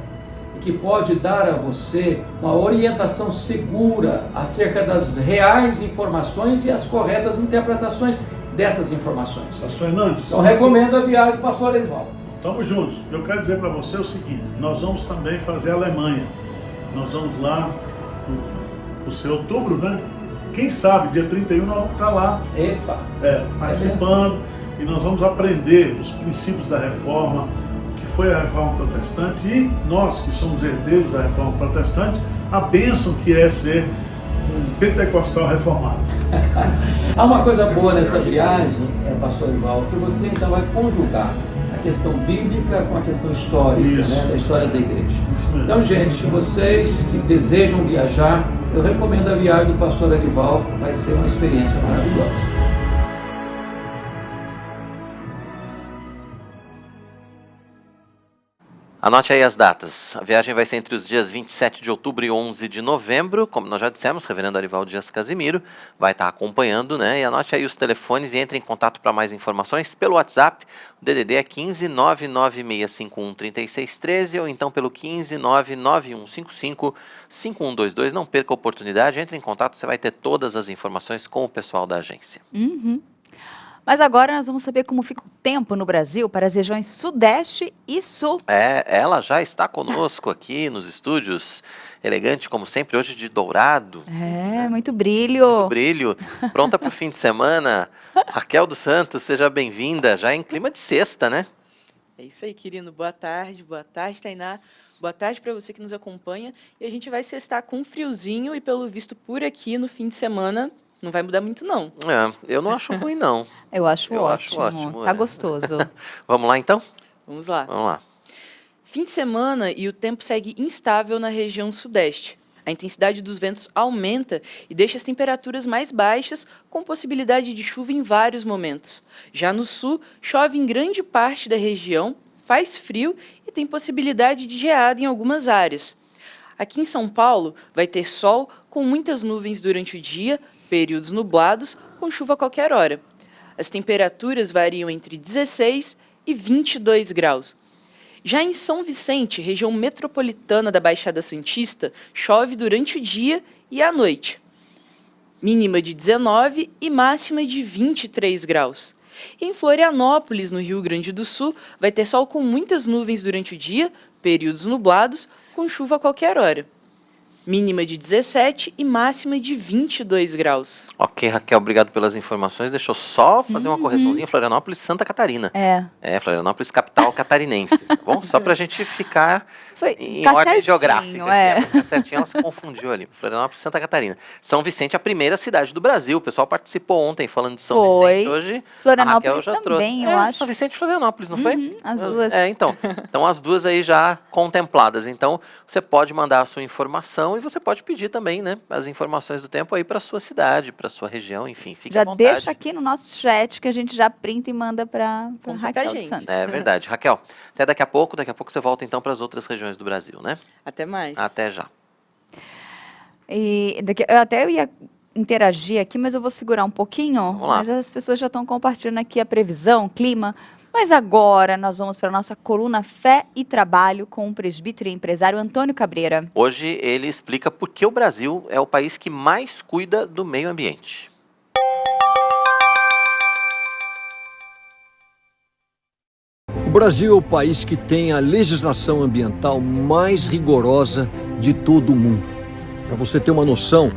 Speaker 9: e que pode dar a você uma orientação segura acerca das reais informações e as corretas interpretações dessas informações.
Speaker 10: Pastor Hernandes.
Speaker 9: Então recomendo a viagem do pastor Arivaldo.
Speaker 10: Estamos juntos. Eu quero dizer para você o seguinte, nós vamos também fazer a Alemanha. Nós vamos lá no seu outubro, né? Quem sabe, dia 31 nós vamos estar lá.
Speaker 9: Epa!
Speaker 10: Participando. e nós vamos aprender os princípios da reforma, o que foi a reforma protestante, e nós que somos herdeiros da reforma protestante, a bênção que é ser um pentecostal reformado.
Speaker 9: Há uma coisa boa nessa viagem, pastor Arival, que você então vai conjugar a questão bíblica com a questão histórica, né, da história da igreja. Então, gente, vocês que desejam viajar, eu recomendo a viagem do pastor Arival, vai ser uma experiência maravilhosa.
Speaker 2: Anote aí as datas. A viagem vai ser entre os dias 27 de outubro e 11 de novembro. Como nós já dissemos, o reverendo Arival Dias Casimiro vai estar acompanhando, né? E anote aí os telefones e entre em contato para mais informações pelo WhatsApp. O DDD é 15 99651 3613 ou então pelo 15 99155 5122. Não perca a oportunidade, entre em contato, você vai ter todas as informações com o pessoal da agência.
Speaker 3: Mas agora nós vamos saber como fica o tempo no Brasil para as regiões Sudeste e Sul.
Speaker 2: Ela já está conosco aqui nos estúdios, elegante como sempre, hoje de dourado.
Speaker 3: Muito brilho.
Speaker 2: Muito brilho. Pronta para o fim de semana. Raquel dos Santos, seja bem-vinda, já em clima de sexta, né?
Speaker 11: É isso aí, querido. Boa tarde, Tainá. Boa tarde para você que nos acompanha. E a gente vai sextar com friozinho e, pelo visto, por aqui no fim de semana, não vai mudar muito, não.
Speaker 2: Eu não acho ruim, não.
Speaker 3: Eu acho ótimo. Tá gostoso.
Speaker 2: Vamos lá, então?
Speaker 11: Vamos lá.
Speaker 2: Vamos lá.
Speaker 11: Fim de semana e o tempo segue instável na região sudeste. A intensidade dos ventos aumenta e deixa as temperaturas mais baixas, com possibilidade de chuva em vários momentos. Já no sul, chove em grande parte da região, faz frio e tem possibilidade de geada em algumas áreas. Aqui em São Paulo, vai ter sol com muitas nuvens durante o dia, períodos nublados, com chuva a qualquer hora. As temperaturas variam entre 16 e 22 graus. Já em São Vicente, região metropolitana da Baixada Santista, chove durante o dia e à noite. Mínima de 19 e máxima de 23 graus. Em Florianópolis, no Rio Grande do Sul, vai ter sol com muitas nuvens durante o dia, períodos nublados, com chuva a qualquer hora. Mínima de 17 e máxima de 22 graus.
Speaker 2: Ok, Raquel, obrigado pelas informações. Deixa eu só fazer uma correçãozinha. Florianópolis, Santa Catarina. Florianópolis, capital catarinense. Tá bom? Só pra gente ficar em ordem geográfica. Ficar certinho, ela se confundiu ali. Florianópolis, Santa Catarina. São Vicente, a primeira cidade do Brasil. O pessoal participou ontem falando de São Vicente. Hoje,
Speaker 3: Florianópolis
Speaker 2: a Raquel já
Speaker 3: também,
Speaker 2: trouxe.
Speaker 3: eu acho.
Speaker 2: São Vicente e Florianópolis, não foi?
Speaker 3: As duas.
Speaker 2: Então as duas aí já contempladas. Então, você pode mandar a sua informação e você pode pedir também, né, as informações do tempo aí para sua cidade, para sua região, enfim, fique à vontade.
Speaker 3: Já deixa aqui no nosso chat que a gente já printa e manda para Raquel dos Santos.
Speaker 2: É verdade. Raquel, até daqui a pouco você volta então para as outras regiões do Brasil, né?
Speaker 11: Até mais.
Speaker 2: Até já.
Speaker 3: E eu até ia interagir aqui, mas eu vou segurar um pouquinho.
Speaker 2: Vamos lá.
Speaker 3: Mas as pessoas já estão compartilhando aqui a previsão, clima. Mas agora nós vamos para a nossa coluna Fé e Trabalho com o presbítero e empresário Antônio Cabreira.
Speaker 2: Hoje ele explica por que o Brasil é o país que mais cuida do meio ambiente.
Speaker 12: O Brasil é o país que tem a legislação ambiental mais rigorosa de todo o mundo. Para você ter uma noção,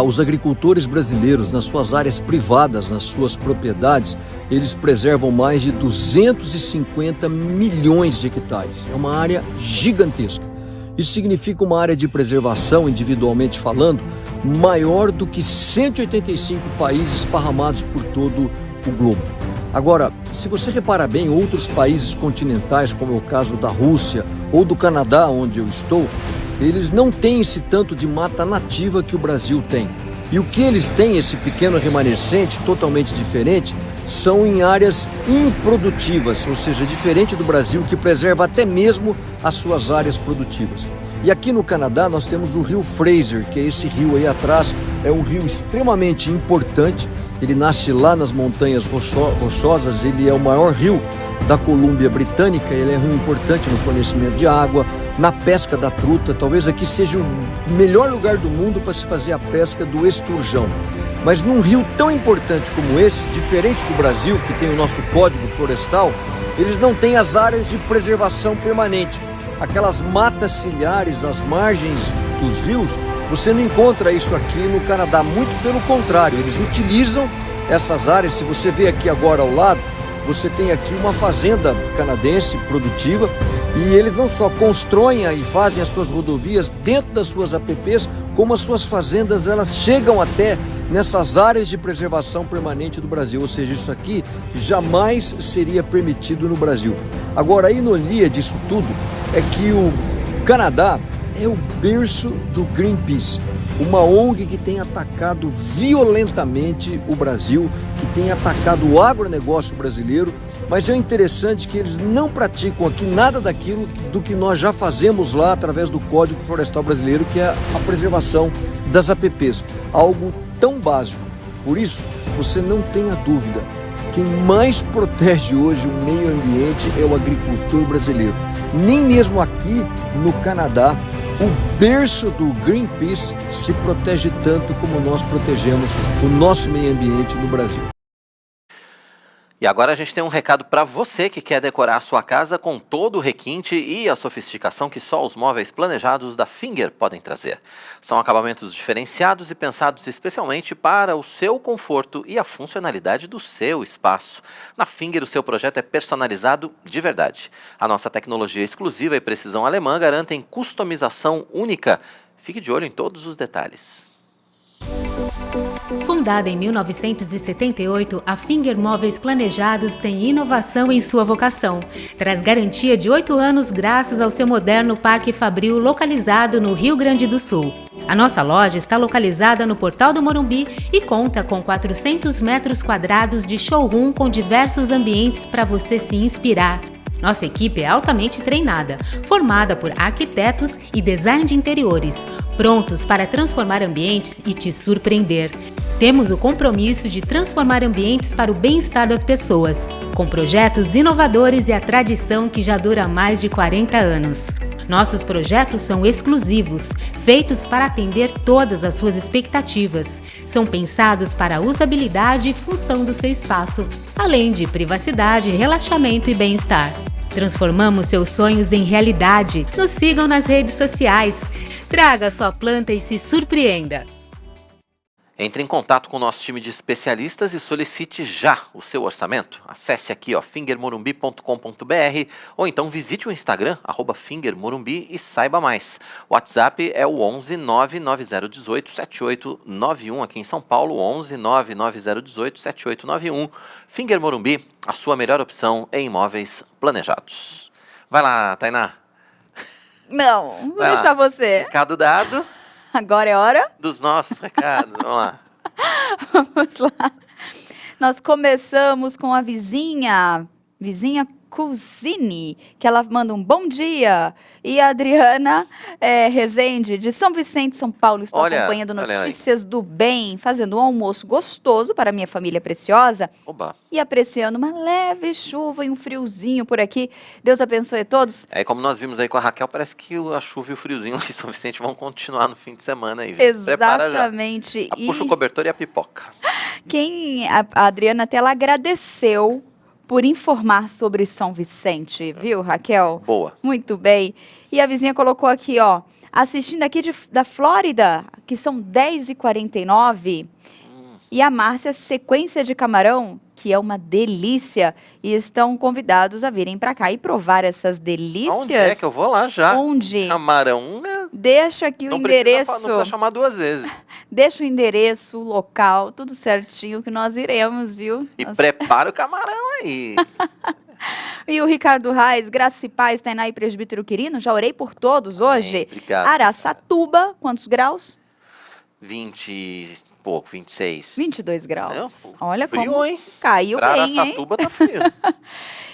Speaker 12: os agricultores brasileiros, nas suas áreas privadas, nas suas propriedades, eles preservam mais de 250 milhões de hectares. É uma área gigantesca. Isso significa uma área de preservação, individualmente falando, maior do que 185 países esparramados por todo o globo. Agora, se você reparar bem, outros países continentais, como é o caso da Rússia ou do Canadá, onde eu estou, eles não têm esse tanto de mata nativa que o Brasil tem. E o que eles têm, esse pequeno remanescente, totalmente diferente, são em áreas improdutivas, ou seja, diferente do Brasil, que preserva até mesmo as suas áreas produtivas. E aqui no Canadá nós temos o rio Fraser, que é esse rio aí atrás, é um rio extremamente importante. Ele nasce lá nas montanhas rochosas, ele é o maior rio da Colômbia Britânica, ele é um rio importante no fornecimento de água, na pesca da truta. Talvez aqui seja o melhor lugar do mundo para se fazer a pesca do esturjão. Mas num rio tão importante como esse, diferente do Brasil, que tem o nosso Código Florestal, eles não têm as áreas de preservação permanente. Aquelas matas ciliares, as margens dos rios, você não encontra isso aqui no Canadá, muito pelo contrário, eles utilizam essas áreas. Se você vê aqui agora ao lado, você tem aqui uma fazenda canadense produtiva e eles não só constroem e fazem as suas rodovias dentro das suas APPs, como as suas fazendas elas chegam até nessas áreas de preservação permanente do Brasil, ou seja, isso aqui jamais seria permitido no Brasil. Agora, a ironia disso tudo é que o Canadá é o berço do Greenpeace, uma ONG que tem atacado violentamente o Brasil, que tem atacado o agronegócio brasileiro, mas é interessante que eles não praticam aqui nada daquilo do que nós já fazemos lá através do Código Florestal Brasileiro, que é a preservação das APPs, algo tão básico. Por isso, você não tenha dúvida, quem mais protege hoje o meio ambiente é o agricultor brasileiro. Nem mesmo aqui no Canadá, o berço do Greenpeace se protege tanto como nós protegemos o nosso meio ambiente no Brasil.
Speaker 2: E agora a gente tem um recado para você que quer decorar a sua casa com todo o requinte e a sofisticação que só os móveis planejados da Finger podem trazer. São acabamentos diferenciados e pensados especialmente para o seu conforto e a funcionalidade do seu espaço. Na Finger, o seu projeto é personalizado de verdade. A nossa tecnologia exclusiva e precisão alemã garantem customização única. Fique de olho em todos os detalhes.
Speaker 13: Fundada em 1978, a Finger Móveis Planejados tem inovação em sua vocação. Traz garantia de 8 anos graças ao seu moderno Parque Fabril localizado no Rio Grande do Sul. A nossa loja está localizada no Portal do Morumbi e conta com 400 metros quadrados de showroom com diversos ambientes para você se inspirar. Nossa equipe é altamente treinada, formada por arquitetos e design de interiores, prontos para transformar ambientes e te surpreender. Temos o compromisso de transformar ambientes para o bem-estar das pessoas, com projetos inovadores e a tradição que já dura mais de 40 anos. Nossos projetos são exclusivos, feitos para atender todas as suas expectativas. São pensados para a usabilidade e função do seu espaço, além de privacidade, relaxamento e bem-estar. Transformamos seus sonhos em realidade. Nos sigam nas redes sociais. Traga sua planta e se surpreenda.
Speaker 2: Entre em contato com o nosso time de especialistas e solicite já o seu orçamento. Acesse aqui fingermorumbi.com.br ou então visite o Instagram, @fingermorumbi e saiba mais. O WhatsApp é o 11 99018 7891 aqui em São Paulo, 11 99018 7891. Finger Morumbi, a sua melhor opção em imóveis planejados. Vai lá, Tainá.
Speaker 3: Não, vou deixar você.
Speaker 2: Recado dado.
Speaker 3: Agora é hora
Speaker 2: Dos nossos recados, vamos lá.
Speaker 3: Vamos lá. Nós começamos com a vizinha Cusine, que ela manda um bom dia. E a Adriana Rezende, de São Vicente, São Paulo, estou acompanhando Notícias do Bem, fazendo um almoço gostoso para a minha família preciosa.
Speaker 2: Oba.
Speaker 3: E apreciando uma leve chuva e um friozinho por aqui. Deus abençoe a todos.
Speaker 2: Como nós vimos aí com a Raquel, parece que a chuva e o friozinho em São Vicente vão continuar no fim de semana aí.
Speaker 3: Exatamente.
Speaker 2: Puxa o cobertor e a pipoca.
Speaker 3: A Adriana até ela agradeceu por informar sobre São Vicente, viu, Raquel?
Speaker 2: Boa.
Speaker 3: Muito bem. E a vizinha colocou aqui, assistindo aqui da Flórida, que são 10h49. E a Márcia, sequência de camarão, que é uma delícia. E estão convidados a virem para cá e provar essas delícias.
Speaker 2: Onde é que eu vou lá já?
Speaker 3: Onde?
Speaker 2: Camarão,
Speaker 3: Deixa aqui o endereço.
Speaker 2: Não precisa chamar 2 vezes.
Speaker 3: Deixa o endereço, o local, tudo certinho que nós iremos, viu?
Speaker 2: E prepara o camarão aí.
Speaker 3: E o Ricardo Reis, Graça e Paz, Tainá e Presbítero Quirino, já orei por todos hoje.
Speaker 2: Obrigado.
Speaker 3: Araçatuba, quantos graus?
Speaker 2: 20 e pouco, 26.
Speaker 3: 22 graus. Olha
Speaker 2: frio,
Speaker 3: como
Speaker 2: hein?
Speaker 3: Caiu
Speaker 2: pra
Speaker 3: bem, hein?
Speaker 2: Araçatuba tá frio.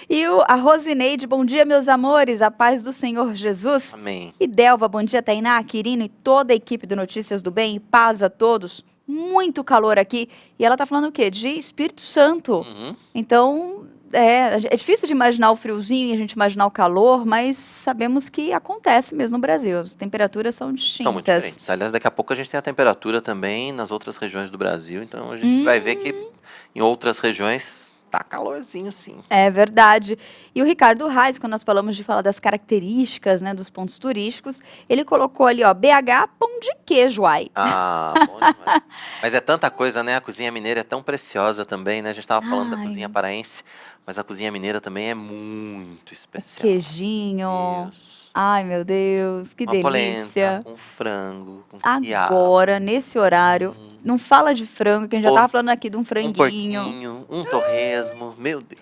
Speaker 3: E a Rosineide, bom dia, meus amores, a paz do Senhor Jesus.
Speaker 2: Amém.
Speaker 3: E Delva, bom dia, Tainá, Quirino e toda a equipe do Notícias do Bem, paz a todos. Muito calor aqui. E ela tá falando o quê? De Espírito Santo.
Speaker 2: Uhum.
Speaker 3: Então, é difícil de imaginar o friozinho e a gente imaginar o calor, mas sabemos que acontece mesmo no Brasil. As temperaturas são distintas.
Speaker 2: São muito diferentes. Aliás, daqui a pouco a gente tem a temperatura também nas outras regiões do Brasil. Então, a gente vai ver que em outras regiões tá calorzinho sim.
Speaker 3: É verdade. E o Ricardo Reis, quando nós falamos de falar das características, né, dos pontos turísticos, ele colocou ali, ó, BH, pão de queijo, ai.
Speaker 2: Ah, bom demais. Mas é tanta coisa, né? A cozinha mineira é tão preciosa também, né? A gente tava falando da cozinha paraense, mas a cozinha mineira também é muito especial.
Speaker 3: Queijinho. Ai, meu Deus, que
Speaker 2: Uma
Speaker 3: delícia.
Speaker 2: polenta com frango, com
Speaker 3: Agora, nesse horário, não fala de frango, que a gente já tava falando aqui de um franguinho.
Speaker 2: Um porquinho, um torresmo, meu Deus.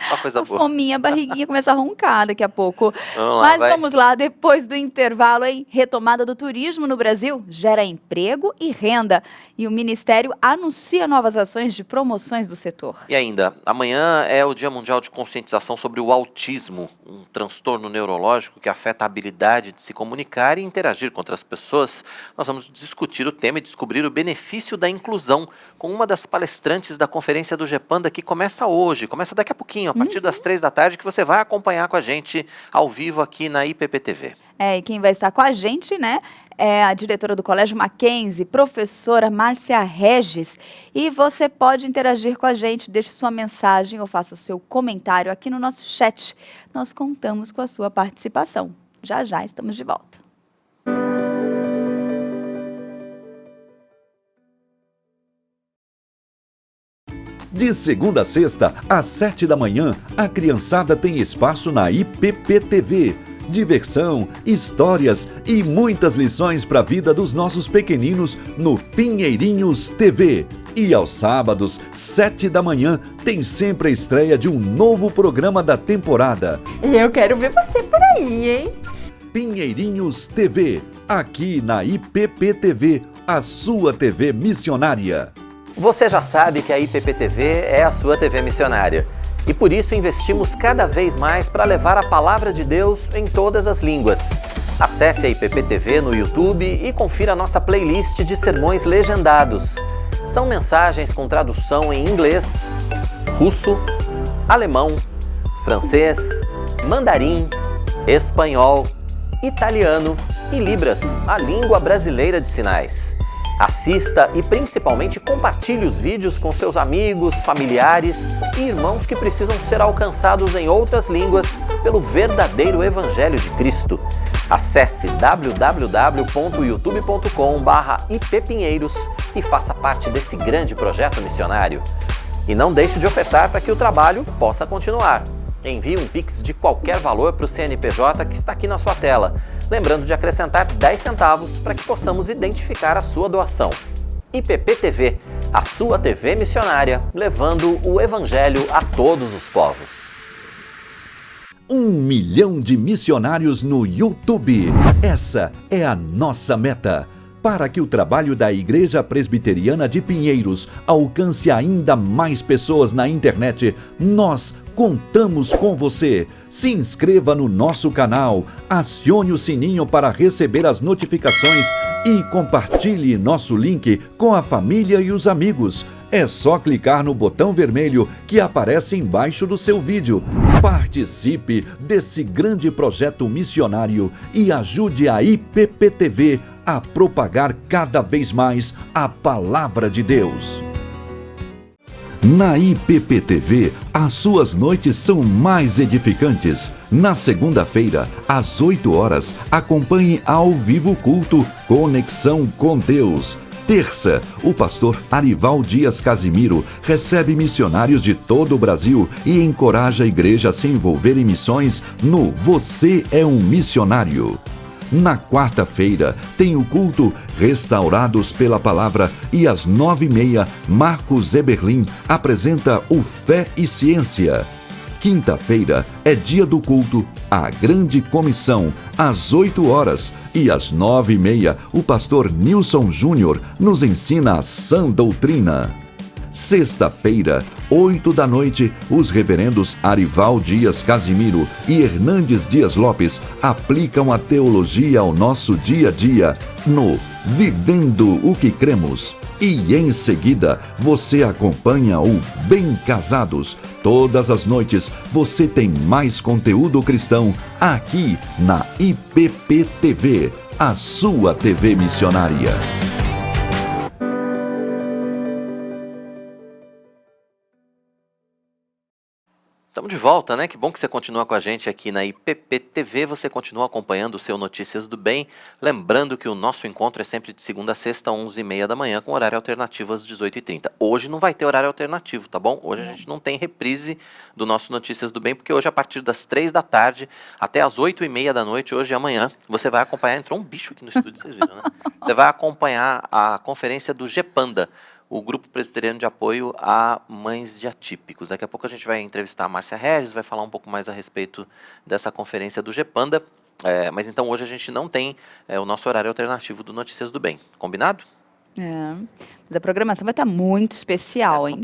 Speaker 2: Uma coisa boa.
Speaker 3: Fominha, a barriguinha começa a roncar daqui a pouco.
Speaker 2: Vamos lá,
Speaker 3: Mas
Speaker 2: vai.
Speaker 3: vamos lá, depois do intervalo, hein? Retomada do turismo no Brasil gera emprego e renda. E o Ministério anuncia novas ações de promoções do setor.
Speaker 2: E ainda, amanhã é o Dia Mundial de Conscientização sobre o Autismo, um transtorno neurológico que afeta a habilidade de se comunicar e interagir com outras pessoas. Nós vamos discutir o tema e descobrir o benefício da inclusão com uma das palestrantes da conferência do GEPANDA, que começa hoje, começa daqui a pouquinho, a partir das 3 da tarde, que você vai acompanhar com a gente ao vivo aqui na IPPTV.
Speaker 3: E quem vai estar com a gente, né, é a diretora do Colégio Mackenzie, professora Márcia Regis. E você pode interagir com a gente, deixe sua mensagem ou faça o seu comentário aqui no nosso chat. Nós contamos com a sua participação. Já já estamos de volta.
Speaker 14: De segunda a sexta, às 7 da manhã, a criançada tem espaço na IPPTV. Diversão, histórias e muitas lições para a vida dos nossos pequeninos no Pinheirinhos TV. E aos sábados, 7 da manhã, tem sempre a estreia de um novo programa da temporada.
Speaker 15: Eu quero ver você por aí, hein?
Speaker 14: Pinheirinhos TV, aqui na IPPTV, a sua TV missionária.
Speaker 2: Você já sabe que a IPPTV é a sua TV missionária. E por isso investimos cada vez mais para levar a palavra de Deus em todas as línguas. Acesse a IPPTV no YouTube e confira a nossa playlist de sermões legendados. São mensagens com tradução em inglês, russo, alemão, francês, mandarim, espanhol, italiano e libras, a língua brasileira de sinais. Assista e principalmente compartilhe os vídeos com seus amigos, familiares e irmãos que precisam ser alcançados em outras línguas pelo verdadeiro Evangelho de Cristo. Acesse www.youtube.com/ippinheiros e faça parte desse grande projeto missionário. E não deixe de ofertar para que o trabalho possa continuar. Envie um Pix de qualquer valor para o CNPJ que está aqui na sua tela. Lembrando de acrescentar 10 centavos para que possamos identificar a sua doação. IPPTV, a sua TV missionária, levando o Evangelho a todos os povos.
Speaker 14: 1 milhão de missionários no YouTube. Essa é a nossa meta. Para que o trabalho da Igreja Presbiteriana de Pinheiros alcance ainda mais pessoas na internet, nós contamos com você. Se inscreva no nosso canal, acione o sininho para receber as notificações e compartilhe nosso link com a família e os amigos. É só clicar no botão vermelho que aparece embaixo do seu vídeo. Participe desse grande projeto missionário e ajude a IPPTV a propagar cada vez mais a palavra de Deus. Na IPPTV, as suas noites são mais edificantes. Na segunda-feira, às 8 horas, acompanhe ao vivo o culto Conexão com Deus. Terça, o pastor Arival Dias Casimiro recebe missionários de todo o Brasil e encoraja a igreja a se envolver em missões no Você é um Missionário. Na quarta-feira, tem o culto Restaurados pela Palavra e às 9h30, Marcos Eberlin apresenta o Fé e Ciência. Quinta-feira é dia do culto A Grande Comissão, às 8 horas e às 9h30, o pastor Nilson Júnior nos ensina a sã doutrina. Sexta-feira, 8 da noite, os reverendos Arival Dias Casimiro e Hernandes Dias Lopes aplicam a teologia ao nosso dia a dia no Vivendo o que Cremos. E em seguida, você acompanha o Bem Casados. Todas as noites, você tem mais conteúdo cristão aqui na IPPTV, a sua TV missionária.
Speaker 2: Estamos de volta, né? Que bom que você continua com a gente aqui na IPP-TV. Você continua acompanhando o seu Notícias do Bem. Lembrando que o nosso encontro é sempre de segunda a sexta, 11h30 da manhã, com horário alternativo às 18h30. Hoje não vai ter horário alternativo, tá bom? Hoje a gente não tem reprise do nosso Notícias do Bem, porque hoje a partir das 3 da tarde até as 8h30 da noite, hoje e amanhã, você vai acompanhar... Entrou um bicho aqui no estúdio, vocês viram, né? Você vai acompanhar a conferência do GEPANDA, o Grupo Presbiteriano de Apoio a Mães de Atípicos. Daqui a pouco a gente vai entrevistar a Márcia Regis, vai falar um pouco mais a respeito dessa conferência do GEPANDA, mas então hoje a gente não tem o nosso horário alternativo do Notícias do Bem. Combinado?
Speaker 3: Mas a programação vai estar muito especial, hein?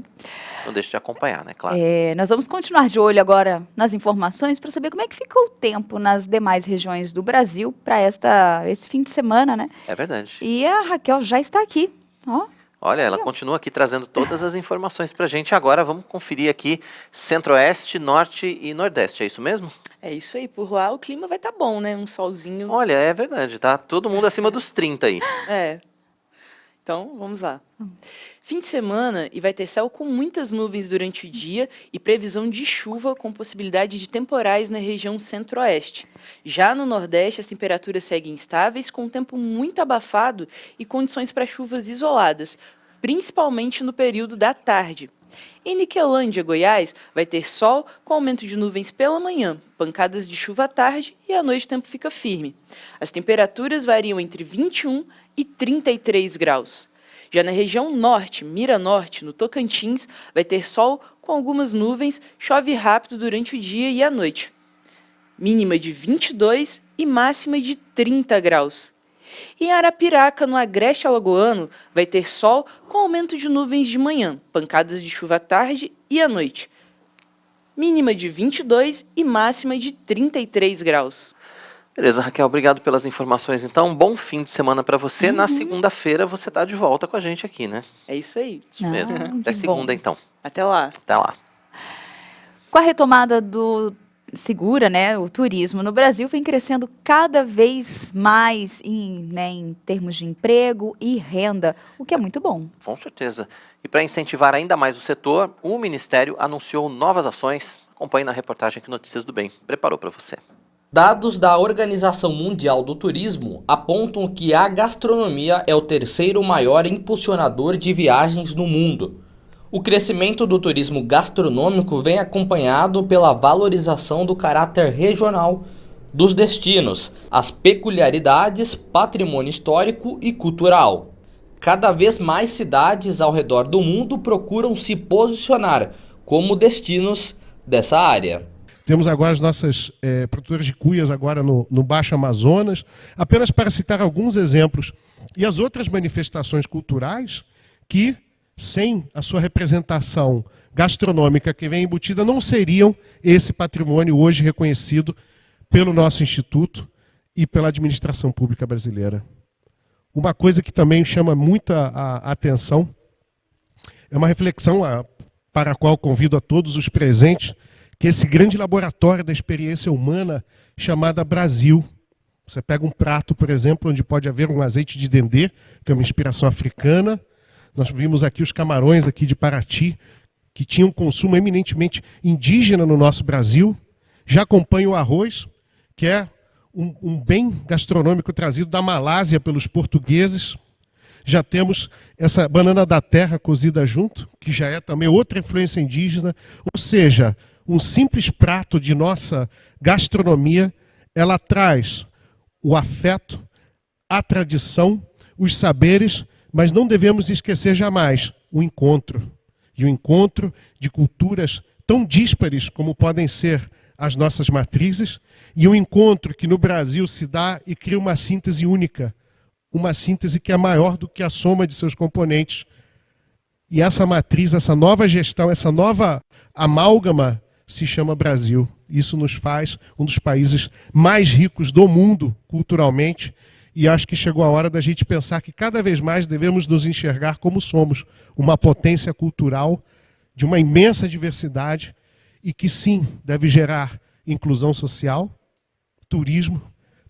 Speaker 2: Não deixe de acompanhar, né? Claro.
Speaker 3: Nós vamos continuar de olho agora nas informações para saber como é que ficou o tempo nas demais regiões do Brasil para esse fim de semana, né?
Speaker 2: É verdade.
Speaker 3: E a Raquel já está aqui, ó.
Speaker 2: Olha, ela continua aqui trazendo todas as informações pra gente. Agora vamos conferir aqui Centro-Oeste, Norte e Nordeste, é isso mesmo?
Speaker 11: É isso aí, por lá o clima vai estar bom, né? Um solzinho.
Speaker 2: Olha, é verdade, tá todo mundo acima dos 30 aí.
Speaker 11: Então, vamos lá. Fim de semana e vai ter céu com muitas nuvens durante o dia e previsão de chuva com possibilidade de temporais na região centro-oeste. Já no nordeste, as temperaturas seguem estáveis, com tempo muito abafado e condições para chuvas isoladas, principalmente no período da tarde. Em Niquelândia, Goiás, vai ter sol com aumento de nuvens pela manhã, pancadas de chuva à tarde e à noite o tempo fica firme. As temperaturas variam entre 21 e 33 graus. Já na região norte, Mira Norte, no Tocantins, vai ter sol com algumas nuvens, chove rápido durante o dia e a noite. Mínima de 22 e máxima de 30 graus. Em Arapiraca, no Agreste Alagoano, vai ter sol com aumento de nuvens de manhã, pancadas de chuva à tarde e à noite. Mínima de 22 e máxima de 33 graus.
Speaker 2: Beleza, Raquel, obrigado pelas informações. Então, um bom fim de semana para você. Na segunda-feira você tá de volta com a gente aqui, né?
Speaker 11: É isso aí.
Speaker 2: Isso mesmo. Até segunda, então.
Speaker 11: Até lá.
Speaker 2: Até lá.
Speaker 3: Com a retomada do segura, né, o turismo no Brasil vem crescendo cada vez mais em termos de emprego e renda, o que é muito bom.
Speaker 2: Com certeza. E para incentivar ainda mais o setor, o Ministério anunciou novas ações. Acompanhe na reportagem que Notícias do Bem preparou para você.
Speaker 6: Dados da Organização Mundial do Turismo apontam que a gastronomia é o terceiro maior impulsionador de viagens no mundo. O crescimento do turismo gastronômico vem acompanhado pela valorização do caráter regional dos destinos, as peculiaridades, patrimônio histórico e cultural. Cada vez mais cidades ao redor do mundo procuram se posicionar como destinos dessa área.
Speaker 16: Temos agora as nossas produtoras de cuias agora no Baixo Amazonas, apenas para citar alguns exemplos. E as outras manifestações culturais que, sem a sua representação gastronômica que vem embutida, não seriam esse patrimônio hoje reconhecido pelo nosso Instituto e pela administração pública brasileira. Uma coisa que também chama muita atenção é uma reflexão para a qual convido a todos os presentes, que esse grande laboratório da experiência humana chamada Brasil. Você pega um prato, por exemplo, onde pode haver um azeite de dendê, que é uma inspiração africana. Nós vimos aqui os camarões aqui de Paraty, que tinham um consumo eminentemente indígena no nosso Brasil. Já acompanha o arroz, que é um bem gastronômico trazido da Malásia pelos portugueses. Já temos essa banana da terra cozida junto, que já é também outra influência indígena. Ou seja, um simples prato de nossa gastronomia, ela traz o afeto, a tradição, os saberes, mas não devemos esquecer jamais o encontro. E o encontro de culturas tão díspares como podem ser as nossas matrizes, e o encontro que no Brasil se dá e cria uma síntese única, uma síntese que é maior do que a soma de seus componentes. E essa matriz, essa nova gestão, essa nova amálgama se chama Brasil. Isso nos faz um dos países mais ricos do mundo culturalmente, e acho que chegou a hora da gente pensar que cada vez mais devemos nos enxergar como somos, uma potência cultural de uma imensa diversidade e que sim, deve gerar inclusão social, turismo,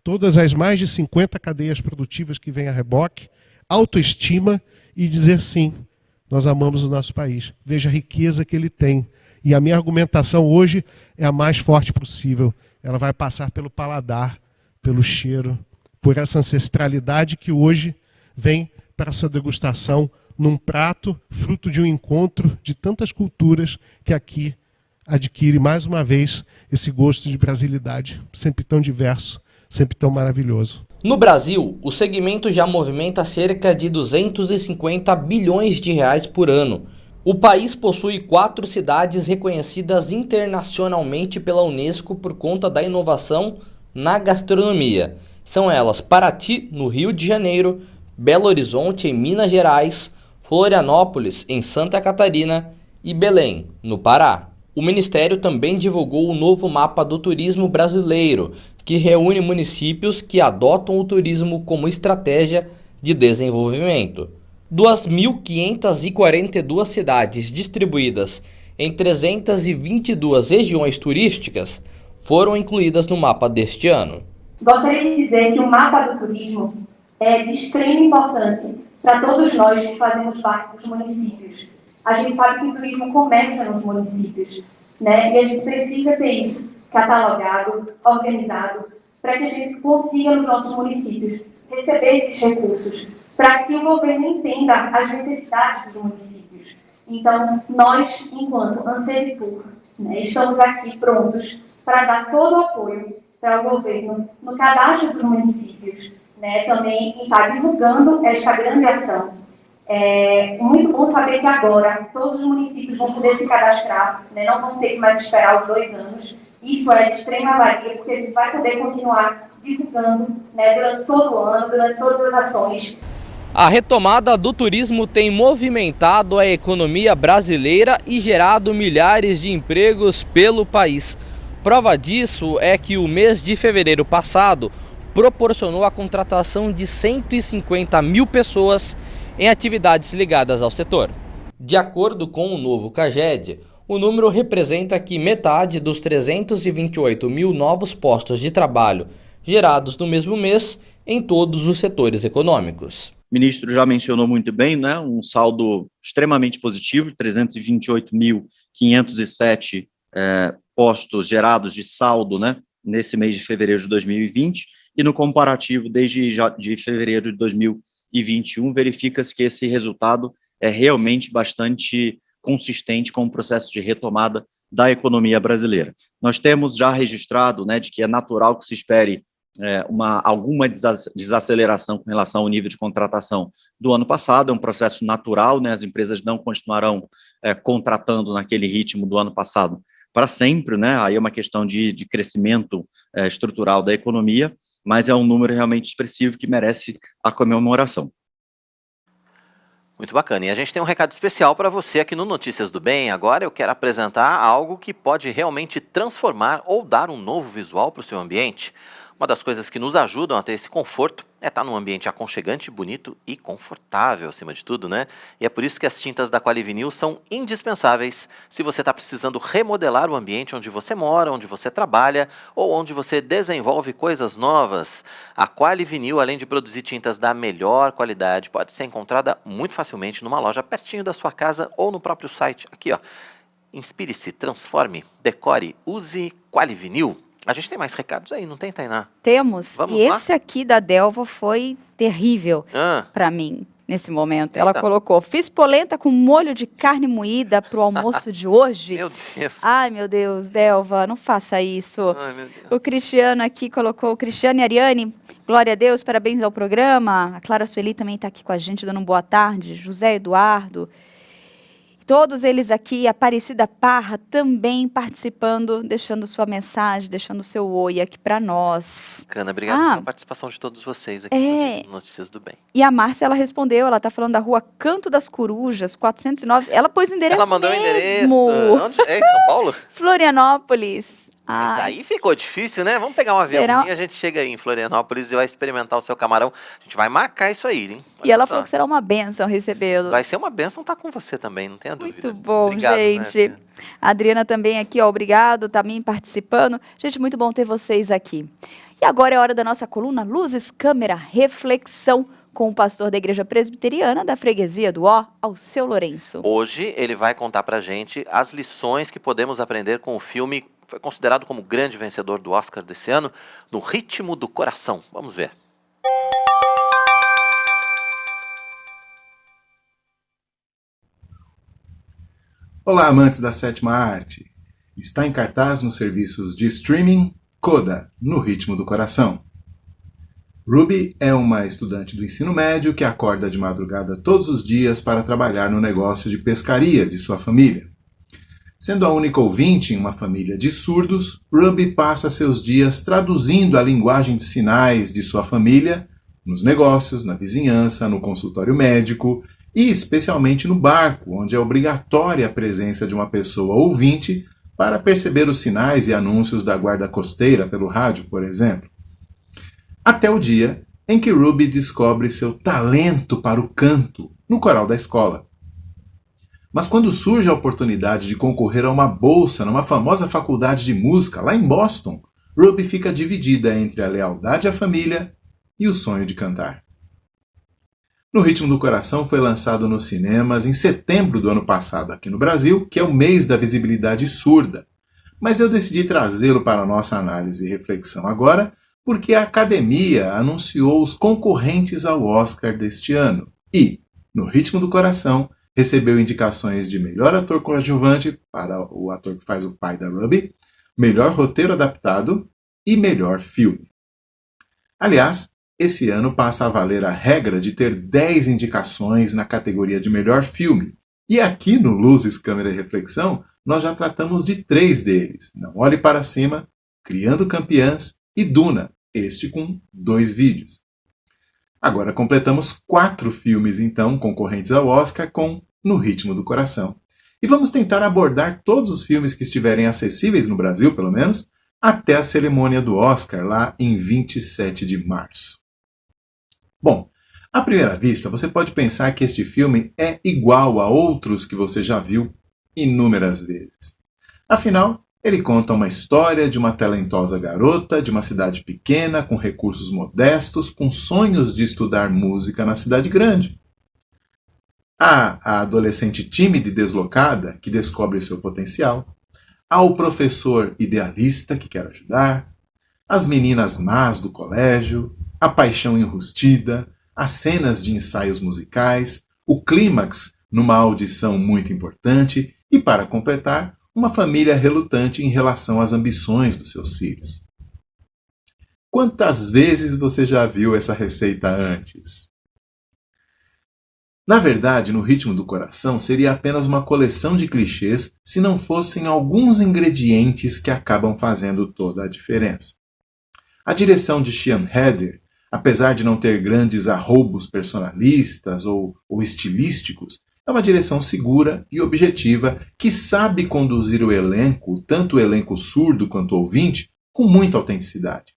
Speaker 16: todas as mais de 50 cadeias produtivas que vêm a reboque, autoestima e dizer sim, nós amamos o nosso país. Veja a riqueza que ele tem E a minha argumentação hoje é a mais forte possível. Ela vai passar pelo paladar, pelo cheiro, por essa ancestralidade que hoje vem para a sua degustação num prato, fruto de um encontro de tantas culturas que aqui adquire mais uma vez esse gosto de brasilidade, sempre tão diverso, sempre tão maravilhoso.
Speaker 6: No Brasil, o segmento já movimenta cerca de 250 bilhões de reais por ano. O país possui 4 cidades reconhecidas internacionalmente pela Unesco por conta da inovação na gastronomia. São elas Paraty, no Rio de Janeiro, Belo Horizonte, em Minas Gerais, Florianópolis, em Santa Catarina e Belém, no Pará. O Ministério também divulgou o novo mapa do turismo brasileiro, que reúne municípios que adotam o turismo como estratégia de desenvolvimento. 2.542 cidades distribuídas em 322 regiões turísticas foram incluídas no mapa deste ano.
Speaker 17: Gostaria de dizer que o mapa do turismo é de extrema importância para todos nós que fazemos parte dos municípios. A gente sabe que o turismo começa nos municípios, né? E a gente precisa ter isso catalogado, organizado, para que a gente consiga nos nossos municípios receber esses recursos, para que o governo entenda as necessidades dos municípios. Então, nós, enquanto Anseritur, né, estamos aqui prontos para dar todo o apoio para o governo no cadastro dos municípios, né, também estar divulgando esta grande ação. É muito bom saber que agora todos os municípios vão poder se cadastrar, né, não vão ter que mais esperar os 2 anos. Isso é de extrema valia, porque a gente vai poder continuar divulgando, né, durante todo o ano, durante todas as ações.
Speaker 6: A retomada do turismo tem movimentado a economia brasileira e gerado milhares de empregos pelo país. Prova disso é que o mês de fevereiro passado proporcionou a contratação de 150 mil pessoas em atividades ligadas ao setor. De acordo com o novo CAGED, o número representa que metade dos 328 mil novos postos de trabalho gerados no mesmo mês em todos os setores econômicos.
Speaker 18: O ministro já mencionou muito bem, né, um saldo extremamente positivo, 328.507 postos gerados de saldo, né, nesse mês de fevereiro de 2020, e no comparativo desde de fevereiro de 2021, verifica-se que esse resultado é realmente bastante consistente com o processo de retomada da economia brasileira. Nós temos já registrado, né, de que é natural que se espere alguma desaceleração com relação ao nível de contratação do ano passado, é um processo natural, né, as empresas não continuarão contratando naquele ritmo do ano passado para sempre, né, aí é uma questão de crescimento estrutural da economia, mas é um número realmente expressivo que merece a comemoração.
Speaker 2: Muito bacana, e a gente tem um recado especial para você aqui no Notícias do Bem. Agora eu quero apresentar algo que pode realmente transformar ou dar um novo visual para o seu ambiente. Uma das coisas que nos ajudam a ter esse conforto é estar num ambiente aconchegante, bonito e confortável, acima de tudo, né? E é por isso que as tintas da Qualivinil são indispensáveis se você está precisando remodelar o ambiente onde você mora, onde você trabalha ou onde você desenvolve coisas novas. A Qualivinil, além de produzir tintas da melhor qualidade, pode ser encontrada muito facilmente numa loja pertinho da sua casa ou no próprio site. Aqui, ó. Inspire-se, transforme, decore, use Qualivinil. A gente tem mais recados aí, não tem, Tainá?
Speaker 3: Temos.
Speaker 2: Vamos
Speaker 3: e
Speaker 2: lá?
Speaker 3: esse aqui da Delva foi terrível para mim nesse momento. Ela colocou: fiz polenta com molho de carne moída pro almoço de hoje.
Speaker 2: Meu Deus.
Speaker 3: Ai, meu Deus, Delva, não faça isso.
Speaker 2: Ai, meu Deus.
Speaker 3: O Cristiano aqui colocou: Cristiano e Ariane, glória a Deus, parabéns ao programa. A Clara Sueli também está aqui com a gente, dando uma boa tarde. José Eduardo. Todos eles aqui, Aparecida Parra também participando, deixando sua mensagem, deixando seu oi aqui para nós.
Speaker 2: Bacana, obrigado pela participação de todos vocês aqui no Notícias do Bem.
Speaker 3: E a Márcia, ela respondeu, ela está falando da rua Canto das Corujas, 409. Ela pôs o endereço.
Speaker 2: Ela mandou
Speaker 3: mesmo.
Speaker 2: o endereço. Onde? É em São Paulo?
Speaker 3: Florianópolis.
Speaker 2: Mas aí ficou difícil, né? Vamos pegar um aviãozinho, a gente chega aí em Florianópolis e vai experimentar o seu camarão. A gente vai marcar isso aí, hein?
Speaker 3: E ela falou que será uma bênção recebê-lo.
Speaker 2: Vai ser uma bênção estar com você também, não tenha dúvida.
Speaker 3: Muito bom,
Speaker 2: obrigado,
Speaker 3: gente.
Speaker 2: Né?
Speaker 3: A Adriana também aqui, ó, obrigado, também participando. Gente, muito bom ter vocês aqui. E agora é hora da nossa coluna Luzes, Câmera, Reflexão, com o pastor da Igreja Presbiteriana da Freguesia do Ó, Alceu Lourenço.
Speaker 2: Hoje ele vai contar pra gente as lições que podemos aprender com o filme que foi considerado como grande vencedor do Oscar desse ano, No Ritmo do Coração. Vamos ver.
Speaker 19: Olá, amantes da sétima arte! Está em cartaz nos serviços de streaming Coda, No Ritmo do Coração. Ruby é uma estudante do ensino médio que acorda de madrugada todos os dias para trabalhar no negócio de pescaria de sua família. Sendo a única ouvinte em uma família de surdos, Ruby passa seus dias traduzindo a linguagem de sinais de sua família nos negócios, na vizinhança, no consultório médico e especialmente no barco, onde é obrigatória a presença de uma pessoa ouvinte para perceber os sinais e anúncios da guarda costeira pelo rádio, por exemplo. Até o dia em que Ruby descobre seu talento para o canto no coral da escola. Mas quando surge a oportunidade de concorrer a uma bolsa numa famosa faculdade de música lá em Boston, Ruby fica dividida entre a lealdade à família e o sonho de cantar. No Ritmo do Coração foi lançado nos cinemas em setembro do ano passado aqui no Brasil, que é o mês da visibilidade surda. Mas eu decidi trazê-lo para a nossa análise e reflexão agora, porque a Academia anunciou os concorrentes ao Oscar deste ano. E, no Ritmo do Coração, recebeu indicações de melhor ator coadjuvante para o ator que faz o pai da Ruby, melhor roteiro adaptado e melhor filme. Aliás, esse ano passa a valer a regra de ter 10 indicações na categoria de melhor filme. E aqui no Luzes, Câmera e Reflexão, nós já tratamos de 3 deles. Não Olhe Para Cima, Criando Campeãs e Duna, este com 2 vídeos. Agora completamos 4 filmes, então, concorrentes ao Oscar com No Ritmo do Coração. E vamos tentar abordar todos os filmes que estiverem acessíveis no Brasil, pelo menos, até a cerimônia do Oscar, lá em 27 de março. Bom, à primeira vista, você pode pensar que este filme é igual a outros que você já viu inúmeras vezes. Afinal, ele conta uma história de uma talentosa garota de uma cidade pequena, com recursos modestos, com sonhos de estudar música na cidade grande. Há a adolescente tímida e deslocada, que descobre seu potencial. Há o professor idealista, que quer ajudar. As meninas más do colégio. A paixão enrustida, as cenas de ensaios musicais, o clímax numa audição muito importante e, para completar, uma família relutante em relação às ambições dos seus filhos. Quantas vezes você já viu essa receita antes? Na verdade, No Ritmo do Coração seria apenas uma coleção de clichês se não fossem alguns ingredientes que acabam fazendo toda a diferença. A direção de Sian Heder, apesar de não ter grandes arroubos personalistas ou estilísticos, é uma direção segura e objetiva que sabe conduzir o elenco, tanto o elenco surdo quanto o ouvinte, com muita autenticidade.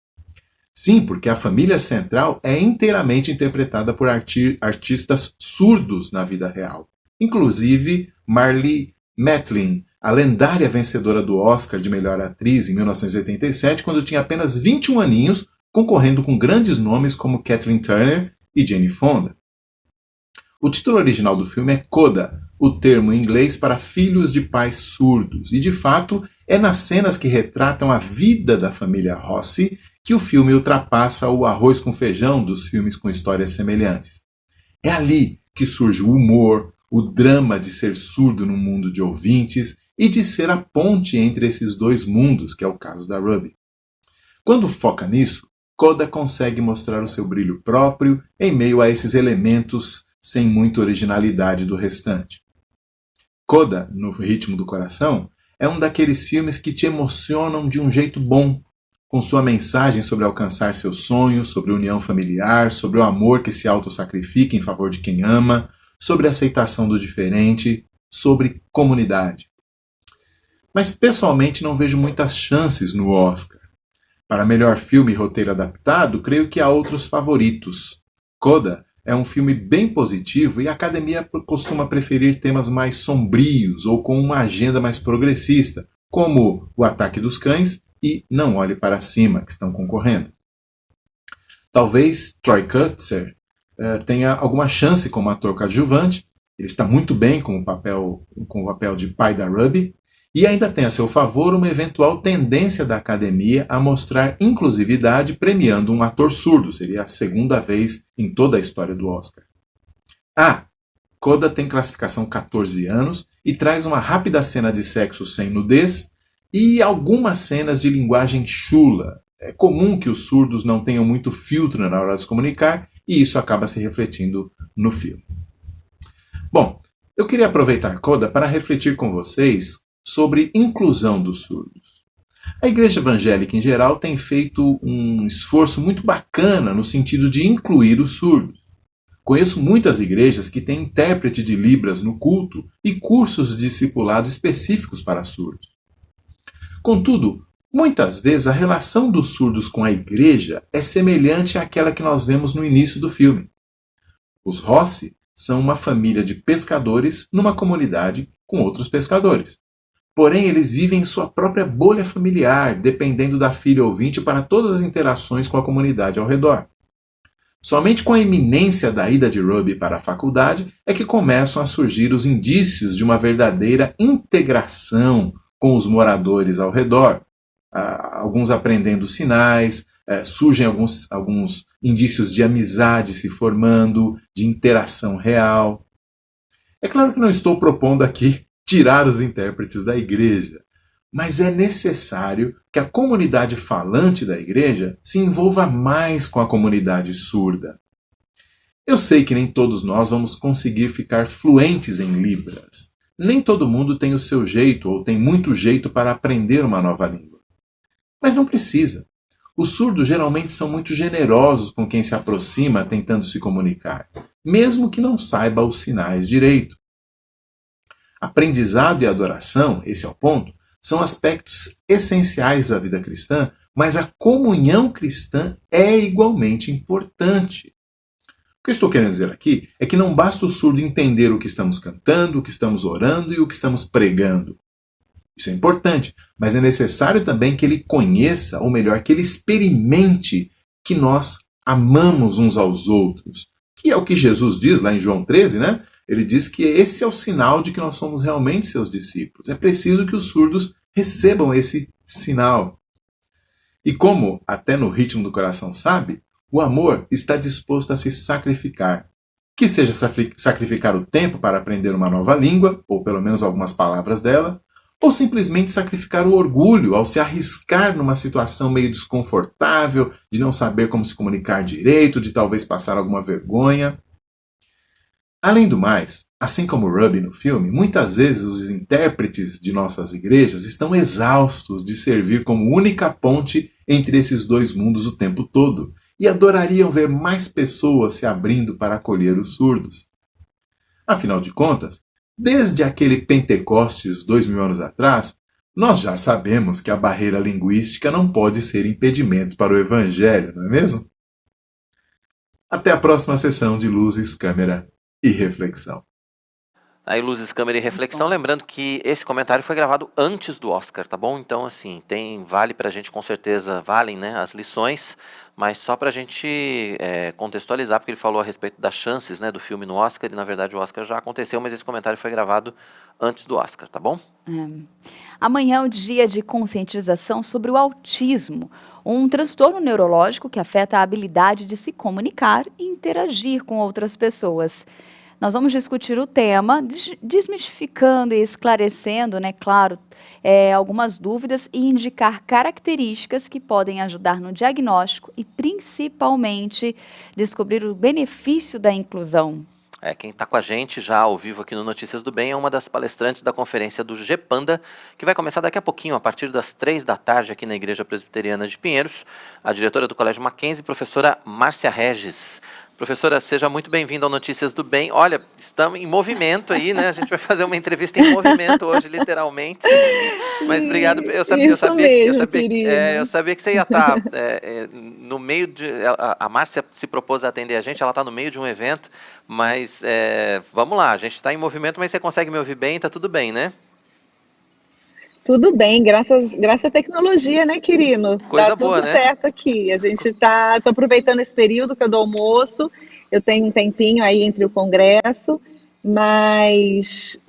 Speaker 19: Sim, porque a família central é inteiramente interpretada por artistas surdos na vida real. Inclusive Marlee Matlin, a lendária vencedora do Oscar de melhor atriz em 1987, quando tinha apenas 21 aninhos, concorrendo com grandes nomes como Kathleen Turner e Jane Fonda. O título original do filme é Coda, o termo em inglês para filhos de pais surdos, e de fato é nas cenas que retratam a vida da família Rossi que o filme ultrapassa o arroz com feijão dos filmes com histórias semelhantes. É ali que surge o humor, o drama de ser surdo num mundo de ouvintes e de ser a ponte entre esses dois mundos, que é o caso da Ruby. Quando foca nisso, Coda consegue mostrar o seu brilho próprio em meio a esses elementos sem muita originalidade do restante. Coda, No Ritmo do Coração, é um daqueles filmes que te emocionam de um jeito bom, com sua mensagem sobre alcançar seus sonhos, sobre união familiar, sobre o amor que se autossacrifica em favor de quem ama, sobre a aceitação do diferente, sobre comunidade. Mas pessoalmente não vejo muitas chances no Oscar. Para melhor filme e roteiro adaptado, creio que há outros favoritos. Coda é um filme bem positivo e a Academia costuma preferir temas mais sombrios ou com uma agenda mais progressista, como O Ataque dos Cães e Não Olhe Para Cima, que estão concorrendo. Talvez Troy Kotsur tenha alguma chance como ator coadjuvante. Ele está muito bem com o papel de pai da Ruby, e ainda tem a seu favor uma eventual tendência da academia a mostrar inclusividade premiando um ator surdo. Seria a segunda vez em toda a história do Oscar. Coda tem classificação 14 anos e traz uma rápida cena de sexo sem nudez e algumas cenas de linguagem chula. É comum que os surdos não tenham muito filtro na hora de se comunicar e isso acaba se refletindo no filme. Bom, eu queria aproveitar Coda para refletir com vocês sobre inclusão dos surdos. A Igreja Evangélica em geral tem feito um esforço muito bacana no sentido de incluir os surdos. Conheço muitas igrejas que têm intérprete de Libras no culto e cursos de discipulado específicos para surdos. Contudo, muitas vezes a relação dos surdos com a igreja é semelhante àquela que nós vemos no início do filme. Os Rossi são uma família de pescadores numa comunidade com outros pescadores. Porém, eles vivem em sua própria bolha familiar, dependendo da filha ouvinte para todas as interações com a comunidade ao redor. Somente com a iminência da ida de Ruby para a faculdade é que começam a surgir os indícios de uma verdadeira integração com os moradores ao redor. Alguns aprendendo sinais, surgem alguns indícios de amizade se formando, de interação real. É claro que não estou propondo aqui tirar os intérpretes da igreja, mas é necessário que a comunidade falante da igreja se envolva mais com a comunidade surda. Eu sei que nem todos nós vamos conseguir ficar fluentes em Libras. Nem todo mundo tem o seu jeito ou tem muito jeito para aprender uma nova língua. Mas não precisa. Os surdos geralmente são muito generosos com quem se aproxima tentando se comunicar, mesmo que não saiba os sinais direito. Aprendizado e adoração, esse é o ponto, são aspectos essenciais da vida cristã, mas a comunhão cristã é igualmente importante. O que eu estou querendo dizer aqui é que não basta o surdo entender o que estamos cantando, o que estamos orando e o que estamos pregando. Isso é importante, mas é necessário também que ele conheça, ou melhor, que ele experimente que nós amamos uns aos outros, que é o que Jesus diz lá em João 13, né? Ele diz que esse é o sinal de que nós somos realmente seus discípulos. É preciso que os surdos recebam esse sinal. E como até no ritmo do coração sabe, o amor está disposto a se sacrificar. Que seja sacrificar o tempo para aprender uma nova língua, ou pelo menos algumas palavras dela, ou simplesmente sacrificar o orgulho ao se arriscar numa situação meio desconfortável, de não saber como se comunicar direito, de talvez passar alguma vergonha. Além do mais, assim como Ruby no filme, muitas vezes os intérpretes de nossas igrejas estão exaustos de servir como única ponte entre esses dois mundos o tempo todo e adorariam ver mais pessoas se abrindo para acolher os surdos. Afinal de contas, desde aquele Pentecostes 2000 anos atrás, nós já sabemos que a barreira linguística não pode ser impedimento para o evangelho, não é mesmo? Até a próxima sessão de Luzes, Câmera e Reflexão.
Speaker 2: Aí, Luzes, Câmera e Reflexão, lembrando que esse comentário foi gravado antes do Oscar, tá bom? Então, assim, vale pra gente, com certeza, valem, né, as lições, mas só pra gente contextualizar, porque ele falou a respeito das chances, né, do filme no Oscar, e na verdade o Oscar já aconteceu, mas esse comentário foi gravado antes do Oscar, tá bom?
Speaker 3: Amanhã é o dia de conscientização sobre o autismo, um transtorno neurológico que afeta a habilidade de se comunicar e interagir com outras pessoas. Nós vamos discutir o tema, desmistificando e esclarecendo, né, claro, algumas dúvidas e indicar características que podem ajudar no diagnóstico e, principalmente, descobrir o benefício da inclusão.
Speaker 2: Quem está com a gente já ao vivo aqui no Notícias do Bem é uma das palestrantes da conferência do GEPANDA, que vai começar daqui a pouquinho, a partir das 3 da tarde, aqui na Igreja Presbiteriana de Pinheiros, a diretora do Colégio Mackenzie, professora Márcia Regis. Professora, seja muito bem-vinda ao Notícias do Bem. Olha, estamos em movimento aí, né? A gente vai fazer uma entrevista em movimento hoje, literalmente. Mas obrigado. Eu sabia que você ia estar no meio de... A Márcia se propôs a atender a gente, ela está no meio de um evento, mas vamos lá, a gente está em movimento, mas você consegue me ouvir bem, está tudo bem, né?
Speaker 15: Tudo bem, graças à tecnologia, né, Quirino?
Speaker 2: Coisa
Speaker 15: Tá tudo
Speaker 2: boa, né?
Speaker 15: certo aqui. A gente tô aproveitando esse período que eu dou almoço, eu tenho um tempinho aí entre o congresso, mas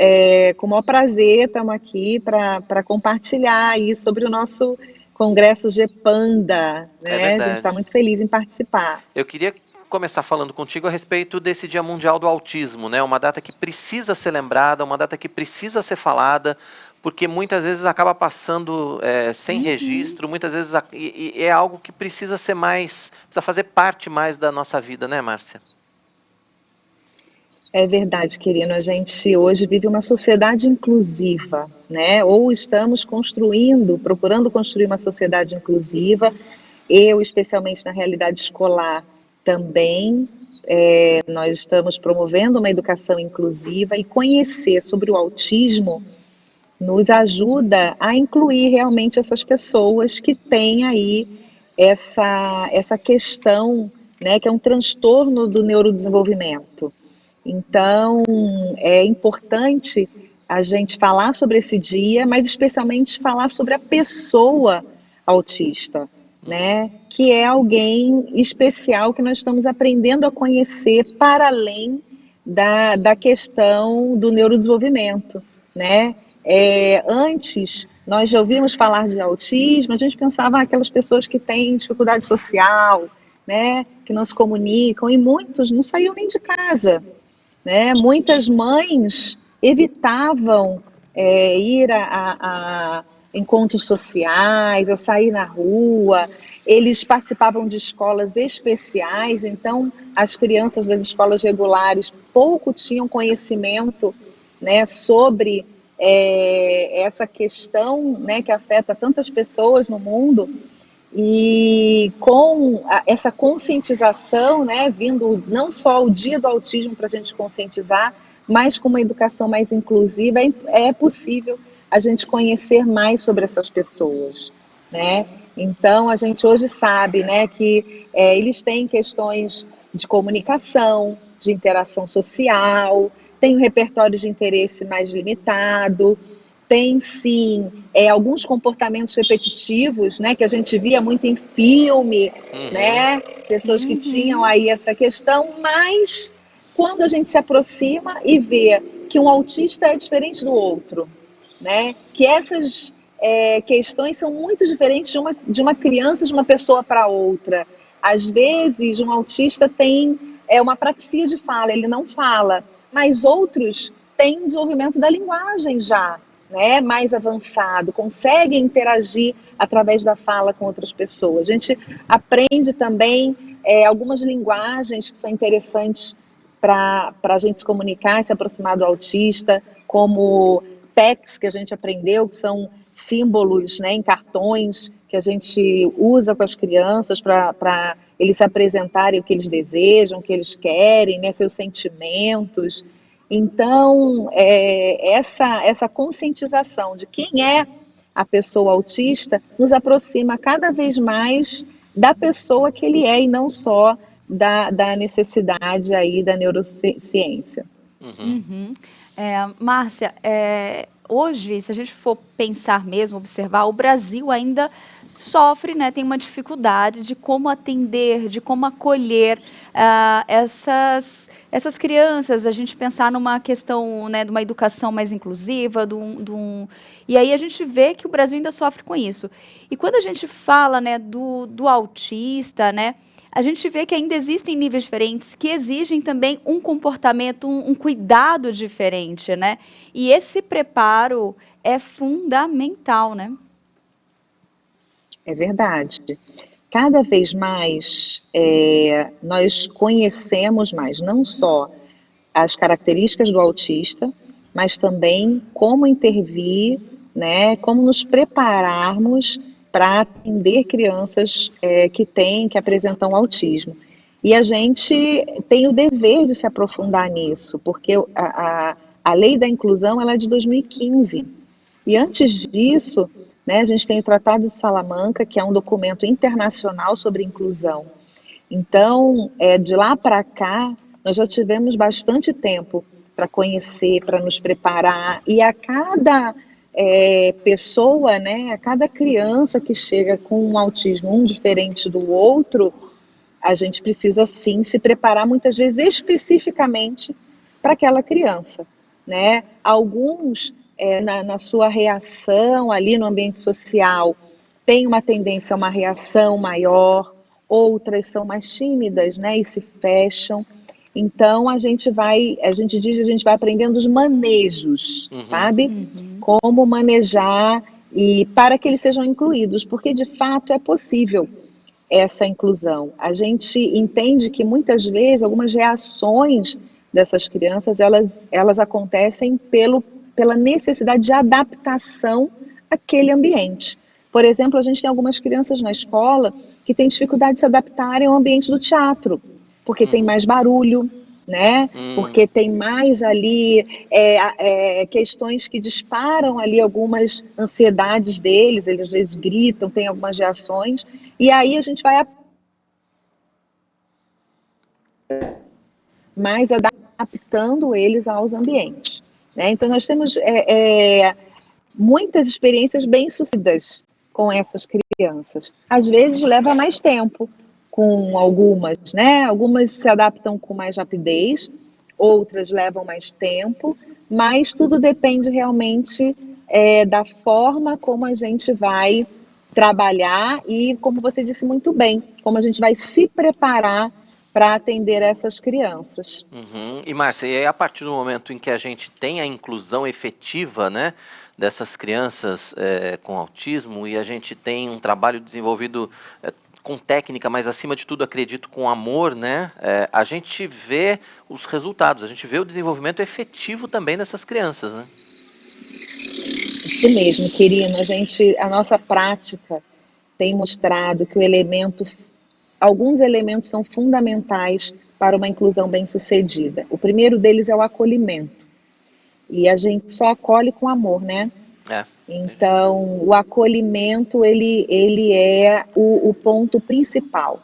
Speaker 15: com o maior prazer estamos aqui para compartilhar aí sobre o nosso congresso GPANDA,
Speaker 2: É
Speaker 15: né? A gente está
Speaker 2: verdade.
Speaker 15: muito feliz em participar.
Speaker 2: Eu queria começar falando contigo a respeito desse Dia Mundial do Autismo, né? Uma data que precisa ser lembrada, uma data que precisa ser falada, porque muitas vezes acaba passando sem registro, muitas vezes e é algo que precisa ser mais, precisa fazer parte mais da nossa vida, né, Márcia?
Speaker 15: É verdade, Quirino. A gente hoje vive uma sociedade inclusiva, né? Ou estamos procurando construir uma sociedade inclusiva. Eu, especialmente na realidade escolar, também. Nós estamos promovendo uma educação inclusiva e conhecer sobre o autismo nos ajuda a incluir realmente essas pessoas que têm aí essa questão, né, que é um transtorno do neurodesenvolvimento. Então, é importante a gente falar sobre esse dia, mas especialmente falar sobre a pessoa autista, né? Que é alguém especial que nós estamos aprendendo a conhecer para além da questão do neurodesenvolvimento, né? Antes, nós já ouvíamos falar de autismo, a gente pensava aquelas pessoas que têm dificuldade social, né? Que não se comunicam, e muitos não saíam nem de casa, né? Muitas mães evitavam ir a encontros sociais, a sair na rua. Eles participavam de escolas especiais, então as crianças das escolas regulares pouco tinham conhecimento, né, sobre essa questão, né, que afeta tantas pessoas no mundo. E com essa conscientização, né, vindo não só o Dia do Autismo para a gente conscientizar, mas com uma educação mais inclusiva, é possível a gente conhecer mais sobre essas pessoas, né? Então, a gente hoje sabe, né, que eles têm questões de comunicação, de interação social, tem um repertório de interesse mais limitado, tem sim alguns comportamentos repetitivos, né, que a gente via muito em filme, né, pessoas que tinham aí essa questão, mas quando a gente se aproxima e vê que um autista é diferente do outro, né, que essas questões são muito diferentes de uma criança, de uma pessoa para outra. Às vezes, um autista tem uma apraxia de fala, ele não fala, mas outros têm um desenvolvimento da linguagem já, né, mais avançado, conseguem interagir através da fala com outras pessoas. A gente aprende também algumas linguagens que são interessantes para a gente se comunicar e se aproximar do autista, como PECs, que a gente aprendeu, que são símbolos, né, em cartões que a gente usa com as crianças para eles se apresentarem o que eles desejam, o que eles querem, né, seus sentimentos. Então, essa conscientização de quem é a pessoa autista nos aproxima cada vez mais da pessoa que ele é e não só da necessidade aí da neurociência.
Speaker 3: Márcia, hoje, se a gente for pensar mesmo, observar, o Brasil ainda sofre, né, tem uma dificuldade de como atender, de como acolher essas crianças, a gente pensar numa questão, né, de uma educação mais inclusiva, e aí a gente vê que o Brasil ainda sofre com isso. E quando a gente fala, né, do autista, né, a gente vê que ainda existem níveis diferentes que exigem também um comportamento, um cuidado diferente, né? E esse preparo é fundamental, né?
Speaker 15: É verdade. Cada vez mais nós conhecemos mais não só as características do autista, mas também como intervir, né? Como nos prepararmos para atender crianças que apresentam autismo. E a gente tem o dever de se aprofundar nisso, porque a lei da inclusão ela é de 2015. E antes disso, né, a gente tem o Tratado de Salamanca, que é um documento internacional sobre inclusão. Então, de lá para cá, nós já tivemos bastante tempo para conhecer, para nos preparar, e a cada pessoa, né, a cada criança que chega com um autismo um diferente do outro, a gente precisa sim se preparar muitas vezes especificamente para aquela criança, né? Alguns, na sua reação ali no ambiente social, têm uma tendência a uma reação maior, outras são mais tímidas, né, e se fecham. Então a gente vai aprendendo os manejos, sabe? Como manejar e para que eles sejam incluídos, porque de fato é possível essa inclusão. A gente entende que muitas vezes algumas reações dessas crianças elas acontecem pela necessidade de adaptação àquele ambiente. Por exemplo, a gente tem algumas crianças na escola que têm dificuldade de se adaptarem ao ambiente do teatro, porque tem mais barulho, né? Porque tem mais ali questões que disparam ali algumas ansiedades deles, eles às vezes gritam, tem algumas reações, e aí a gente vai mais adaptando eles aos ambientes, né? Então nós temos muitas experiências bem-sucedidas com essas crianças. Às vezes leva mais tempo com algumas, né? Algumas se adaptam com mais rapidez, outras levam mais tempo, mas tudo depende realmente da forma como a gente vai trabalhar e, como você disse muito bem, como a gente vai se preparar para atender essas crianças.
Speaker 2: E Márcia, e aí a partir do momento em que a gente tem a inclusão efetiva, né, dessas crianças com autismo, e a gente tem um trabalho desenvolvido com técnica, mas acima de tudo, acredito, com amor, né, a gente vê os resultados, a gente vê o desenvolvimento efetivo também dessas crianças, né?
Speaker 15: Isso mesmo, Quirino. A nossa prática tem mostrado que alguns elementos são fundamentais para uma inclusão bem-sucedida. O primeiro deles é o acolhimento. E a gente só acolhe com amor, né? Então, o acolhimento, ele é o ponto principal.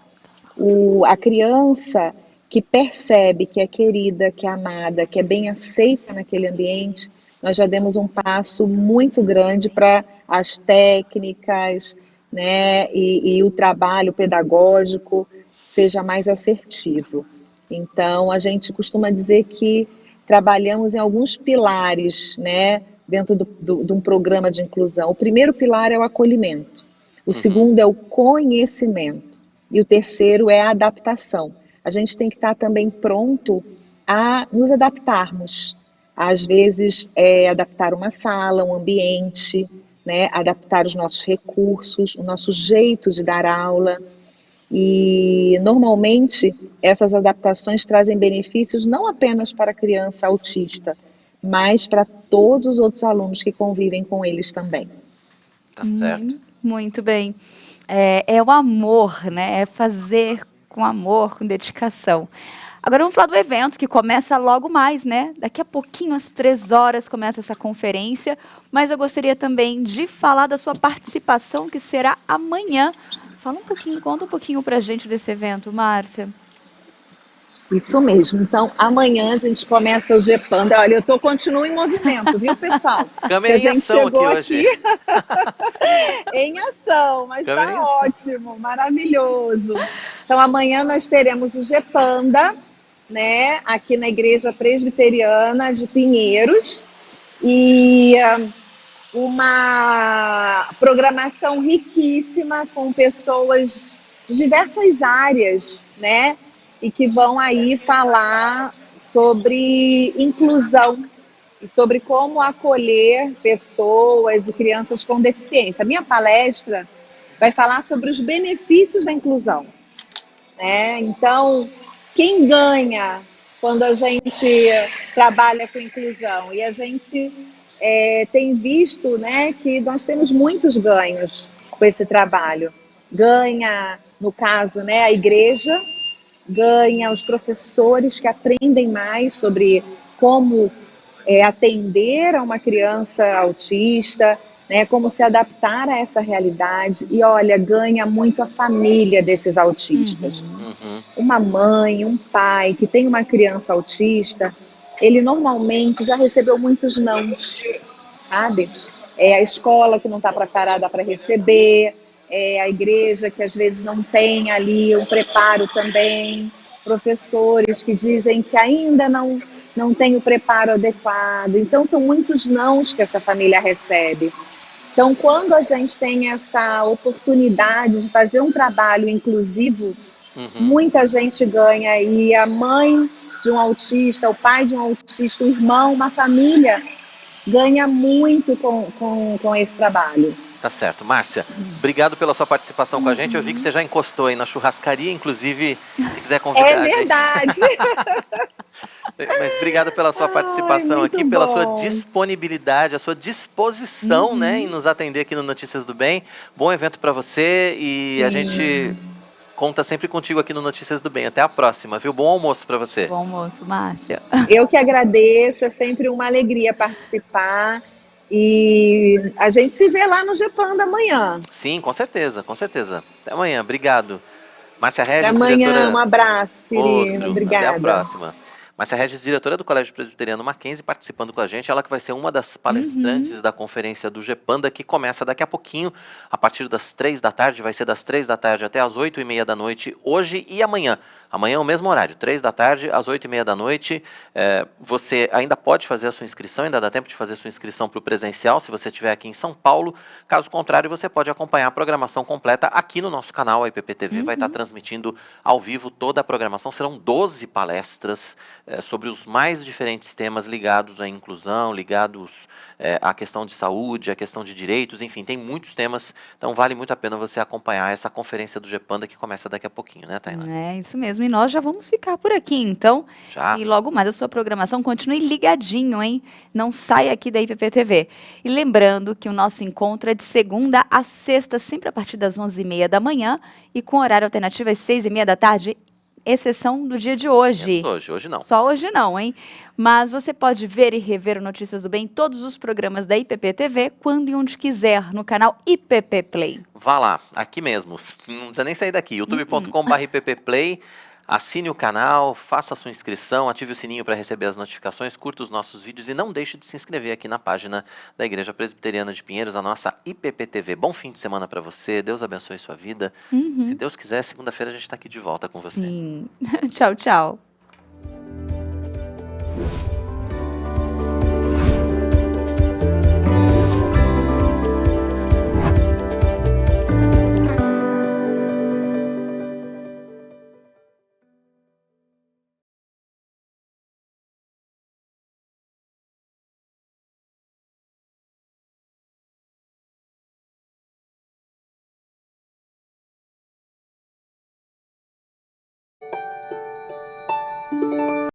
Speaker 15: A criança que percebe que é querida, que é amada, que é bem aceita naquele ambiente, nós já demos um passo muito grande para as técnicas, né, e o trabalho pedagógico seja mais assertivo. Então, a gente costuma dizer que trabalhamos em alguns pilares, né, dentro de um programa de inclusão. O primeiro pilar é o acolhimento, o segundo é o conhecimento e o terceiro é a adaptação. A gente tem que estar também pronto a nos adaptarmos. Às vezes, adaptar uma sala, um ambiente, né, adaptar os nossos recursos, o nosso jeito de dar aula. E, normalmente, essas adaptações trazem benefícios não apenas para a criança autista, mas para todos os outros alunos que convivem com eles também.
Speaker 2: Tá certo.
Speaker 3: Muito bem. É o amor, né? É fazer com amor, com dedicação. Agora vamos falar do evento, que começa logo mais, né? Daqui a pouquinho, às 3 horas, começa essa conferência. Mas eu gostaria também de falar da sua participação, que será amanhã. Conta um pouquinho pra gente desse evento, Márcia.
Speaker 15: Isso mesmo. Então, amanhã a gente começa o GPanda. Olha, continuo em movimento, viu, pessoal?
Speaker 2: Câmera em ação aqui hoje.
Speaker 15: Em ação, mas está ótimo, maravilhoso. Então, amanhã nós teremos o GPanda, né, aqui na Igreja Presbiteriana de Pinheiros, e uma programação riquíssima com pessoas de diversas áreas, né, e que vão aí falar sobre inclusão e sobre como acolher pessoas e crianças com deficiência. A minha palestra vai falar sobre os benefícios da inclusão, né? Então, quem ganha quando a gente trabalha com inclusão? E a gente tem visto, né, que nós temos muitos ganhos com esse trabalho. Ganha, no caso, né, a igreja, ganha os professores que aprendem mais sobre como atender a uma criança autista, né, como se adaptar a essa realidade. E olha, ganha muito a família desses autistas. Uma mãe, um pai que tem uma criança autista, ele normalmente já recebeu muitos não, sabe? a escola que não está preparada para receber, a igreja que às vezes não tem ali um preparo também, professores que dizem que ainda não tem o preparo adequado. Então, são muitos nãos que essa família recebe. Então, quando a gente tem essa oportunidade de fazer um trabalho inclusivo, muita gente ganha. E a mãe de um autista, o pai de um autista, o irmão, uma família ganha muito com esse trabalho.
Speaker 2: Tá certo. Márcia, obrigado pela sua participação com a gente. Eu vi que você já encostou aí na churrascaria, inclusive, se quiser convidar
Speaker 15: É verdade.
Speaker 2: Mas obrigado pela sua participação aqui, pela sua disponibilidade, a sua disposição, né, em nos atender aqui no Notícias do Bem. Bom evento para você e a gente conta sempre contigo aqui no Notícias do Bem. Até a próxima, viu? Bom almoço para você.
Speaker 3: Bom almoço, Márcia.
Speaker 15: Eu que agradeço, é sempre uma alegria participar. E a gente se vê lá no Gepanda amanhã.
Speaker 2: Sim, com certeza, com certeza. Até amanhã, obrigado. Márcia Regis,
Speaker 15: até amanhã,
Speaker 2: diretora...
Speaker 15: um abraço, querido. Obrigada.
Speaker 2: Até a próxima. Márcia Regis, diretora do Colégio Presbiteriano Mackenzie, participando com a gente. Ela que vai ser uma das palestrantes da conferência do Gepanda, que começa daqui a pouquinho, a partir das 3 da tarde. Vai ser das 3 da tarde até as 8h30 da noite, hoje e amanhã. Amanhã é o mesmo horário, 3 da tarde às 8h30 da noite. Você ainda pode fazer a sua inscrição, ainda dá tempo de fazer a sua inscrição para o presencial, se você estiver aqui em São Paulo. Caso contrário, você pode acompanhar a programação completa aqui no nosso canal. A IPPTV vai estar transmitindo ao vivo toda a programação. Serão 12 palestras sobre os mais diferentes temas ligados à inclusão, ligados à questão de saúde, à questão de direitos, enfim, tem muitos temas. Então vale muito a pena você acompanhar essa conferência do Gepanda que começa daqui a pouquinho, né, Tainá?
Speaker 3: É isso mesmo. E nós já vamos ficar por aqui, então.
Speaker 2: Já.
Speaker 3: E logo mais a sua programação continue ligadinho, hein? Não saia aqui da IPPTV. E lembrando que o nosso encontro é de segunda a sexta, sempre a partir das 11h30 da manhã e com horário alternativo às 6h30 da tarde, exceção do dia de hoje.
Speaker 2: Hoje não.
Speaker 3: Só hoje não, hein? Mas você pode ver e rever o Notícias do Bem em todos os programas da IPPTV, quando e onde quiser, no canal IPP Play.
Speaker 2: Vá lá, aqui mesmo. Não precisa nem sair daqui. youtube.com/IPPplay. Assine o canal, faça a sua inscrição, ative o sininho para receber as notificações, curta os nossos vídeos e não deixe de se inscrever aqui na página da Igreja Presbiteriana de Pinheiros, a nossa IPPTV. Bom fim de semana para você, Deus abençoe sua vida. Se Deus quiser, segunda-feira a gente está aqui de volta com você.
Speaker 3: Sim. Tchau, tchau.